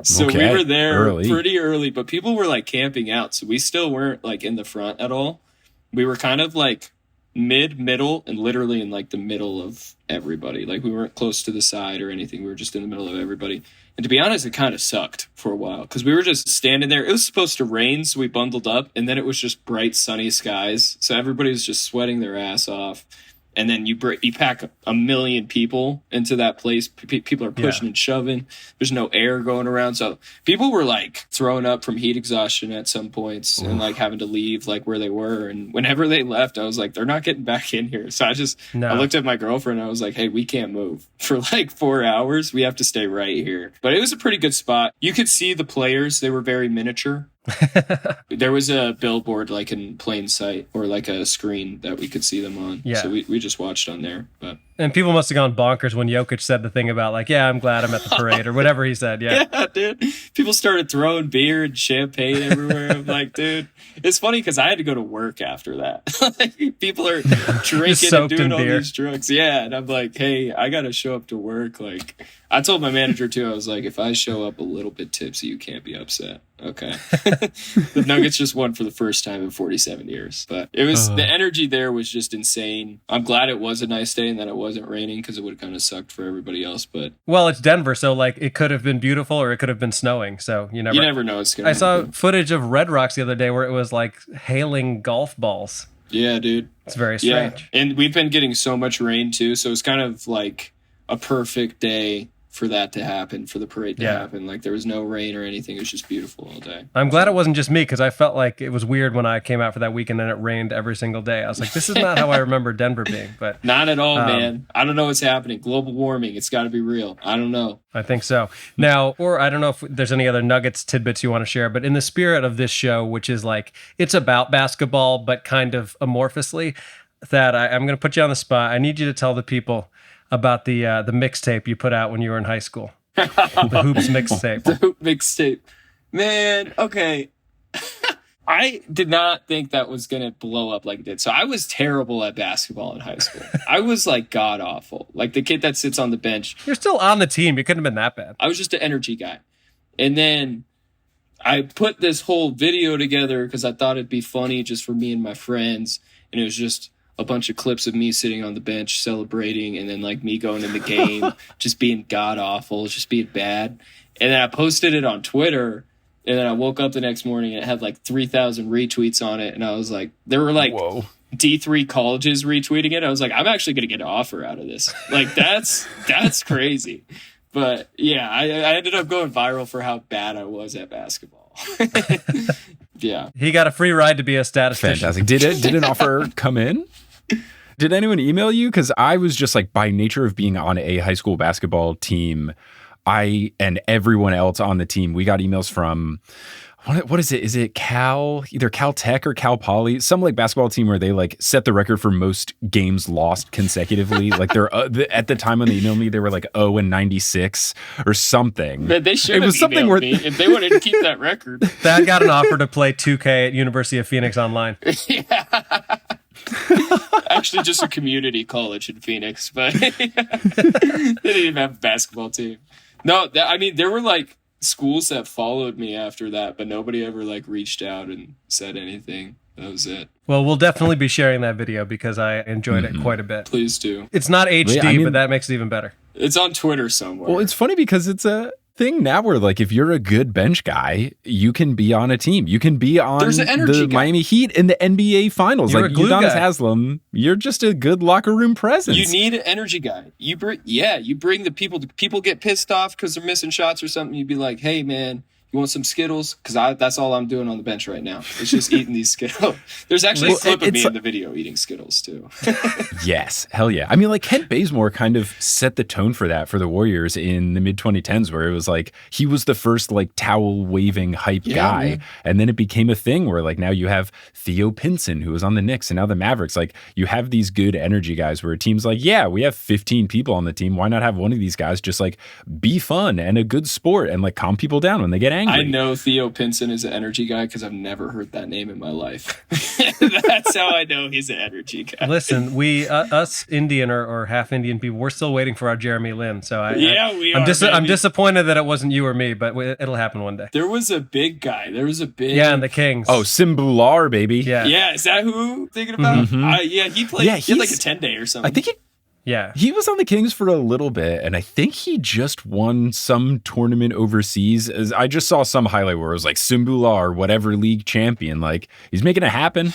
So we were there pretty early, but people were like camping out. So we still weren't like in the front at all. We were kind of like middle, and literally in like the middle of everybody. Like we weren't close to the side or anything. We were just in the middle of everybody. And to be honest, it kind of sucked for a while because we were just standing there. It was supposed to rain, so we bundled up, and then it was just bright, sunny skies. So everybody was just sweating their ass off. And then you pack 1 million people into that place. People are pushing and shoving. There's no air going around. So people were like throwing up from heat exhaustion at some points and like having to leave like where they were. And whenever they left, I was like, they're not getting back in here. So I looked at my girlfriend and I was like, hey, we can't move for like 4 hours. We have to stay right here. But it was a pretty good spot. You could see the players. They were very miniature. There was a billboard like in plain sight or like a screen that we could see them on. So we just watched on there. But And people must have gone bonkers when Jokić said the thing about like, yeah, I'm glad I'm at the parade or whatever he said. Yeah. Yeah, dude. People started throwing beer and champagne everywhere. I'm like, dude, it's funny because I had to go to work after that. Like, people are drinking and doing all these drugs. Yeah. And I'm like, hey, I got to show up to work. Like, I told my manager too, I was like, if I show up a little bit tipsy, you can't be upset. Okay. The Nuggets just won for the first time in 47 years. But it was the energy there was just insane. I'm glad it was a nice day and that it wasn't raining because it would have kind of sucked for everybody else. But well, it's Denver, so like it could have been beautiful or it could have been snowing. So you never know it's gonna I saw footage of Red Rocks the other day where it was like hailing golf balls. Yeah, dude. It's very strange. Yeah. And we've been getting so much rain too, so it's kind of like a perfect day for that to happen, for the parade to happen. Like, there was no rain or anything. It was just beautiful all day. I'm glad it wasn't just me, because I felt like it was weird when I came out for that weekend and it rained every single day. I was like, this is not how I remember Denver being. But not at all, man. I don't know what's happening. Global warming. It's got to be real. I don't know. I think so. Now, or I don't know if there's any other Nuggets tidbits you want to share, but in the spirit of this show, which is like, it's about basketball, but kind of amorphously, that I'm going to put you on the spot. I need you to tell the people about the mixtape you put out when you were in high school. The Hoops mixtape. The Hoop mixtape. Man, okay. I did not think that was going to blow up like it did. So I was terrible at basketball in high school. I was like god awful. Like the kid that sits on the bench. You're still on the team. You couldn't have been that bad. I was just an energy guy. And then I put this whole video together because I thought it'd be funny just for me and my friends. And it was just a bunch of clips of me sitting on the bench celebrating, and then like me going in the game, just being god awful, just being bad. And then I posted it on Twitter, and then I woke up the next morning and it had like 3,000 retweets on it. And I was like, there were like D3 colleges retweeting it. I was like, I'm actually going to get an offer out of this. Like, that's crazy. But yeah, I ended up going viral for how bad I was at basketball. Yeah. He got a free ride to be a statistician. Fantastic. Did an offer come in? Did anyone email you? Because I was just like, by nature of being on a high school basketball team, I and everyone else on the team, we got emails from, what is it? Is it either Caltech or Cal Poly? Some like basketball team where they like set the record for most games lost consecutively. Like they're at the time when they emailed me, they were like 0-96 or something. Man, they should have emailed me if they wanted to keep that record. That got an offer to play 2K at University of Phoenix online. Yeah. Actually, just a community college in Phoenix, but they didn't even have a basketball team. No, I mean, there were like schools that followed me after that, but nobody ever like reached out and said anything. That was it. Well, we'll definitely be sharing that video because I enjoyed it quite a bit. Please do. It's not HD, but that makes it even better. It's on Twitter somewhere. Well, it's funny because it's a thing now where like if you're a good bench guy, you can be on a team. You can be on the Miami Heat in the NBA Finals. You're like a glue Udonis guy. Haslam, you're just a good locker room presence. You need an energy guy. You bring the people. People get pissed off because they're missing shots or something. You'd be like, hey man, you want some Skittles? Because that's all I'm doing on the bench right now. It's just eating these Skittles. There's actually a clip of me in the video eating Skittles too. Yes, hell yeah. I mean, like Kent Bazemore kind of set the tone for that for the Warriors in the mid-2010s, where it was like he was the first like towel-waving hype guy. Man. And then it became a thing where like now you have Theo Pinson, who was on the Knicks, and now the Mavericks. Like you have these good energy guys where a team's like, yeah, we have 15 people on the team. Why not have one of these guys just like be fun and a good sport and like calm people down when they get angry? I know Theo Pinson is an energy guy because I've never heard that name in my life. That's how I know he's an energy guy. Listen, we us Indian or half Indian people, we're still waiting for our Jeremy Lin. So I'm disappointed that it wasn't you or me, but it'll happen one day. There was a big guy. And the Kings. Oh, Bhullar, baby. Yeah. Is that who I'm thinking about? Mm-hmm. He played. He had like a 10-day or something. I think he was on the Kings for a little bit, and I think he just won some tournament overseas. As I just saw some highlight where it was like Bhullar, whatever league champion. Like he's making it happen,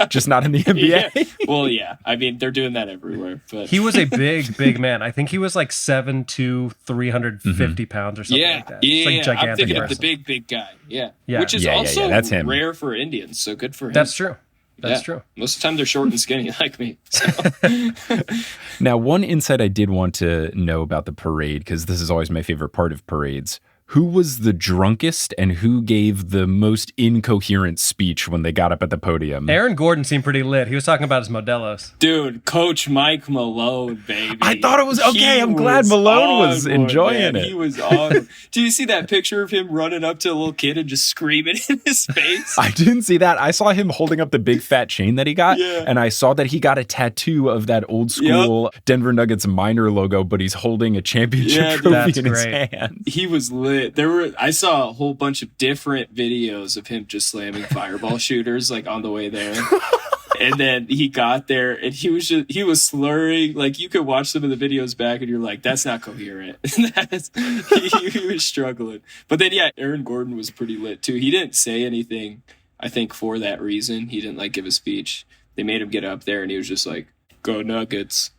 just not in the NBA. Yeah. Well, yeah. I mean, they're doing that everywhere. But he was a big man. I think he was like 7'2", 350 pounds or something like that. Yeah, like gigantic. I'm thinking person. of the big guy. Yeah. Yeah. Which is also that's him. rare for Indians. So good for him. That's true. That's true. Most of the time they're short and skinny like me. So. Now, one insight I did want to know about the parade, because this is always my favorite part of parades. who was the drunkest and who gave the most incoherent speech when they got up at the podium? Aaron Gordon seemed pretty lit. He was talking about his Modelos. Dude, Coach Mike Malone, baby. I thought it was okay. I'm glad Malone was enjoying it. He was on. Did you see that picture of him running up to a little kid and just screaming in his face? I didn't see that. I saw him holding up the big fat chain that he got, and I saw that he got a tattoo of that old school Denver Nuggets minor logo, but he's holding a championship trophy in his hand. He was lit. I saw a whole bunch of different videos of him just slamming fireball shooters like on the way there. And then he got there and he was slurring. Like you could watch some of the videos back and you're like, that's not coherent. He was struggling. But then Aaron Gordon was pretty lit too. He didn't say anything, I think, for that reason. He didn't like give a speech. They made him get up there and he was just like, go Nuggets.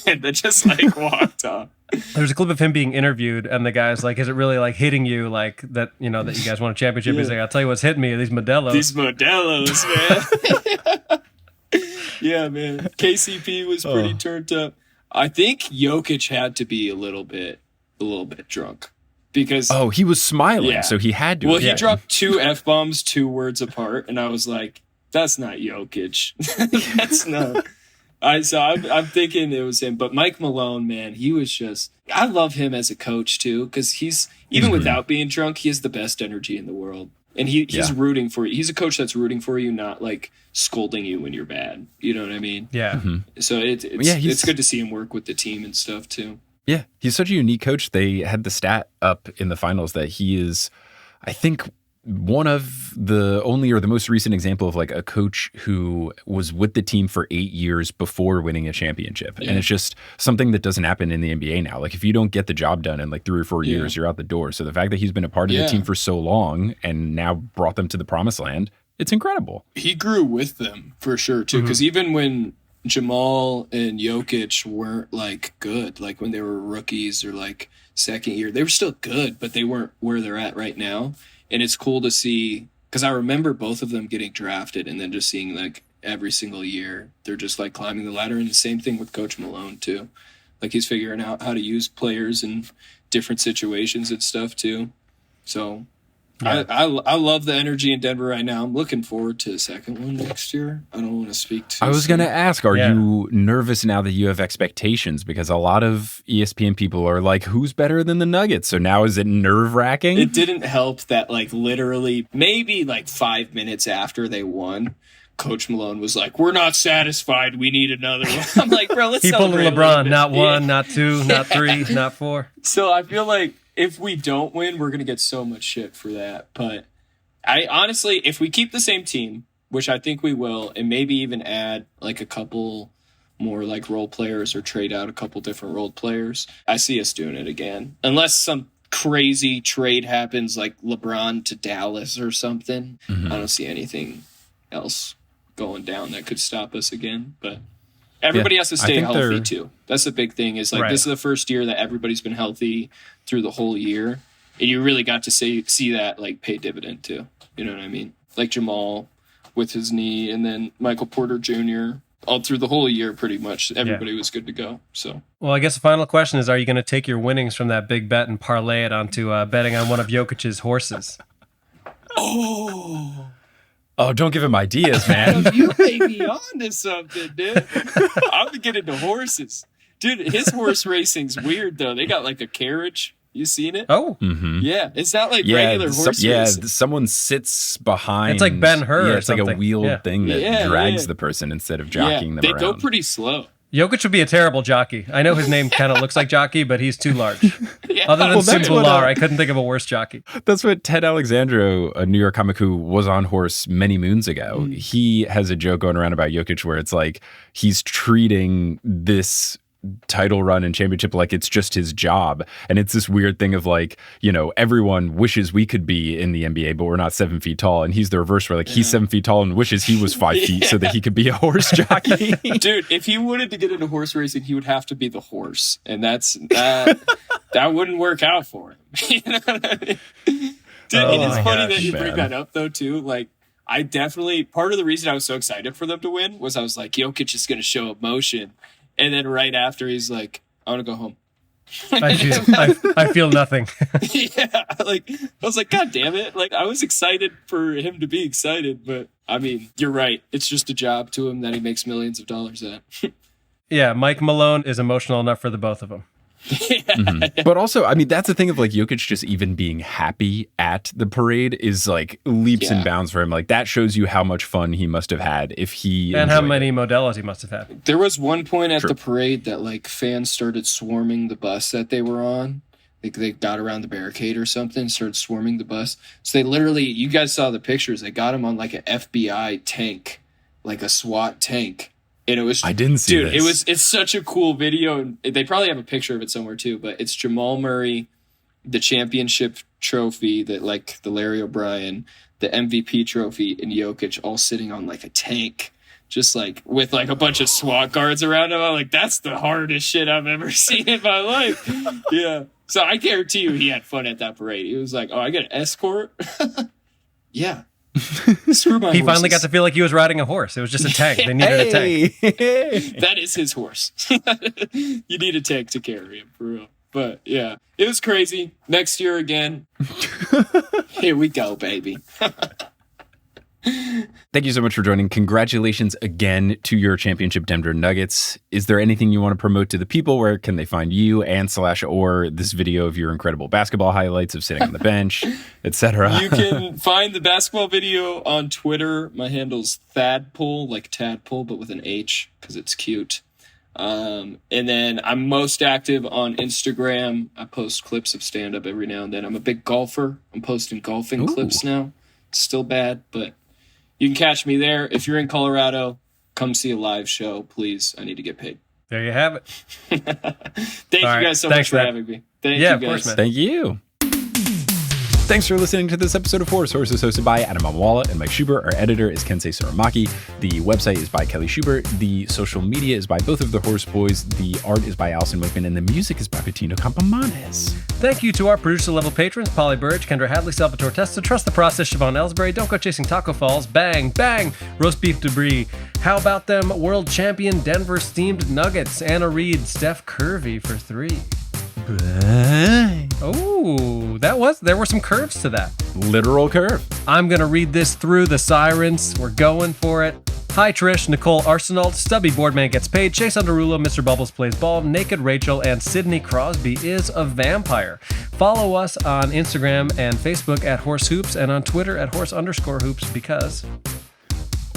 And then just like walked off. There's a clip of him being interviewed, and the guy's like, "Is it really like hitting you like that? You know that you guys won a championship?" He's like, "I'll tell you what's hitting me are these Modelos." These Modelos, man. Yeah, man. KCP was pretty turned up. I think Jokić had to be a little bit drunk because he was smiling, so he had to. Well, he dropped 2 F-bombs 2 words apart, and I was like, "That's not Jokić. That's not." I'm thinking it was him, but Mike Malone, man, he was just. I love him as a coach too, because he's even without being drunk, he has the best energy in the world, and he's rooting for you. He's a coach that's rooting for you, not like scolding you when you're bad. You know what I mean? Yeah. Mm-hmm. So it's good to see him work with the team and stuff too. Yeah, he's such a unique coach. They had the stat up in the finals that he is, I think, one of the only or the most recent example of like a coach who was with the team for 8 years before winning a championship. And it's just something that doesn't happen in the NBA now. Like if you don't get the job done in like 3 or 4 years, you're out the door. So the fact that he's been a part of the team for so long and now brought them to the promised land, it's incredible. He grew with them for sure too. Because even when Jamal and Jokić weren't like good, like when they were rookies or like second year, they were still good, but they weren't where they're at right now. And it's cool to see, because I remember both of them getting drafted and then just seeing like every single year, they're just like climbing the ladder. And the same thing with Coach Malone too. Like he's figuring out how to use players in different situations and stuff too. So I love the energy in Denver right now. I'm looking forward to the second one next year. I don't want to speak too I was soon. going to ask, are you nervous now that you have expectations? Because a lot of ESPN people are like, who's better than the Nuggets? So now is it nerve-wracking? It didn't help that like literally maybe like 5 minutes after they won, Coach Malone was like, we're not satisfied. We need another one. I'm like, bro, let's He pulled a celebrate LeBron, not bit. 1, not 2, not 3, not 4. So I feel like if we don't win, we're going to get so much shit for that. But I honestly, if we keep the same team, which I think we will, and maybe even add like a couple more like role players or trade out a couple different role players, I see us doing it again. Unless some crazy trade happens like LeBron to Dallas or something. I don't see anything else going down that could stop us again. But everybody has to stay healthy too. That's the big thing is like this is the first year that everybody's been healthy through the whole year. And you really got to see that like pay dividend too. You know what I mean? Like Jamal with his knee and then Michael Porter Jr. all through the whole year pretty much. Everybody was good to go. So well, I guess the final question is, are you going to take your winnings from that big bet and parlay it onto betting on one of Jokic's horses? Oh, don't give him ideas, man. You may be on to something, dude. I'm getting into horses. Dude, his horse racing's weird, though. They got like a carriage. You seen it? Oh. Yeah. It's not like regular horse racing. Someone sits behind. It's like Ben-Hur or it's like a something. wheeled thing that drags the person instead of jockeying them around. They go pretty slow. Jokić would be a terrible jockey. I know his name kind of looks like Jockey, but he's too large. Other than Bhullar, I couldn't think of a worse jockey. That's what Ted Alexandro, a New York comic who was on horse many moons ago, he has a joke going around about Jokić where it's like he's treating this title run and championship like it's just his job, and it's this weird thing of like, you know, everyone wishes we could be in the NBA, but we're not 7 feet tall, and he's the reverse where like he's 7 feet tall and wishes he was 5 feet so that he could be a horse jockey. Dude, if he wanted to get into horse racing, he would have to be the horse, and that wouldn't work out for him. You know what I mean? Dude, it is funny that you bring that up though too. Like I definitely, part of the reason I was so excited for them to win was I was like, Jokić is going to show emotion. And then right after, he's like, I want to go home. I feel nothing. Yeah, like I was like, God damn it! Like I was excited for him to be excited, but I mean, you're right. It's just a job to him that he makes millions of dollars at. Yeah, Mike Malone is emotional enough for the both of them. But also, I mean, that's the thing of like Jokić just even being happy at the parade is like leaps and bounds for him. Like that shows you how much fun he must have had if he and how many Modelos he must have had. There was one point at the parade that like fans started swarming the bus that they were on. Like they got around the barricade or something, started swarming the bus. So they literally, you guys saw the pictures. They got him on like an FBI tank, like a SWAT tank. And it was, I didn't see this. It's such a cool video. And they probably have a picture of it somewhere too, but it's Jamal Murray, the championship trophy that like the Larry O'Brien, the MVP trophy, and Jokić all sitting on like a tank, just like with like a bunch of SWAT guards around him. I'm like, that's the hardest shit I've ever seen in my life. Yeah. So I guarantee you he had fun at that parade. He was like, oh, I got an escort? Yeah. Screw my He horses. finally got to feel like he was riding a horse. It was just a tank. They needed a tank. That is his horse. You need a tank to carry him, for real. But yeah, it was crazy. Next year again. Here we go, baby. Thank you so much for joining. Congratulations again to your championship Denver Nuggets. Is there anything you want to promote to the people? Where can they find you or this video of your incredible basketball highlights of sitting on the bench, etc.? You can find the basketball video on Twitter. My handle's Thadpool, like tadpole, but with an H because it's cute. And then I'm most active on Instagram. I post clips of stand-up every now and then. I'm a big golfer. I'm posting golfing clips now. It's still bad, but you can catch me there. If you're in Colorado, come see a live show, please. I need to get paid. There you have it. Thank you guys so much for having me. Thank you guys. Of course, man. Thank you. Thanks for listening to this episode of Horse Horses, hosted by Adam Amwala and Mike Schubert. Our editor is Kensei Suramaki. The website is by Kelly Schubert. The social media is by both of the Horse Boys. The art is by Allison Wakeman, and the music is by Bettino Campamanes. Thank you to our producer-level patrons, Polly Burridge, Kendra Hadley, Salvatore Testa, Trust the Process, Siobhan Ellsbury, Don't Go Chasing Taco Falls, Bang, Bang, Roast Beef Debris, How About Them, World Champion Denver Steamed Nuggets, Anna Reed, Steph Curvy for 3. Oh, there were some curves to that. Literal curve. I'm going to read this through the sirens. We're going for it. Hi, Trish, Nicole Arsenault, Stubby Boardman Gets Paid, Chase Underulo, Mr. Bubbles Plays Ball, Naked Rachel, and Sydney Crosby is a vampire. Follow us on Instagram and Facebook at Horse Hoops and on Twitter at Horse_Hoops because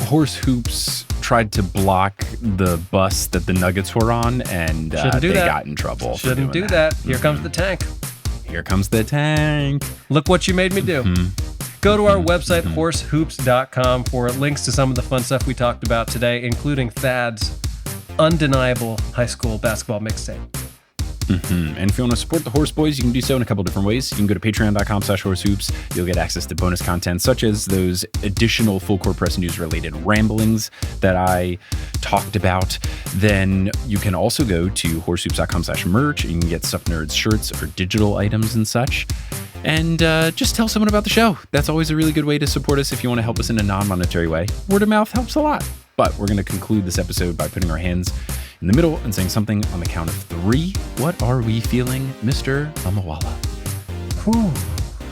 Horse Hoops tried to block the bus that the Nuggets were on, and they got in trouble. Shouldn't do that. Here comes the tank. Here comes the tank. Look what you made me do. Go to our website, horsehoops.com, for links to some of the fun stuff we talked about today, including Thad's undeniable high school basketball mixtape. And if you want to support the Horse Boys, you can do so in a couple different ways. You can go to patreon.com/horsehoops. You'll get access to bonus content, such as those additional Full Court Press News related ramblings that I talked about. Then you can also go to horsehoops.com/merch. You can get Stuff Nerds shirts or digital items and such. And just tell someone about the show. That's always a really good way to support us if you want to help us in a non-monetary way. Word of mouth helps a lot. But we're going to conclude this episode by putting our hands in the middle and saying something on the count of 3. What are we feeling, Mr. Amawala?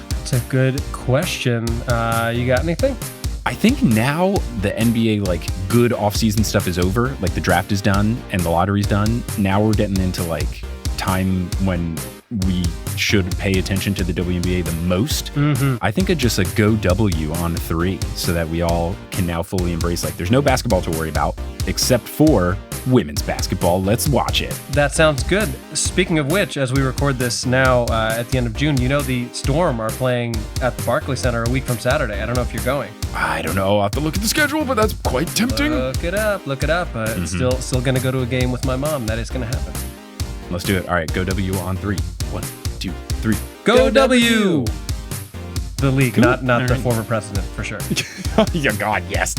That's a good question. You got anything? I think now the NBA, like, good off-season stuff is over. Like, the draft is done and the lottery's done. Now we're getting into, like, time when we should pay attention to the WNBA the most. I think just a go W on 3 so that we all can now fully embrace, like, there's no basketball to worry about except for women's basketball. Let's watch it. That sounds good. Speaking of which, as we record this now at the end of June, you know the Storm are playing at the Barclays Center a week from Saturday. I don't know if you're going. I don't know. I'll have to look at the schedule, but that's quite tempting. Look it up. It's still going to go to a game with my mom. That is going to happen. Let's do it. All right, go W on 3. 1, 2, 3. Go W! The league, Cool. not the former president, for sure. Yeah, God, yes.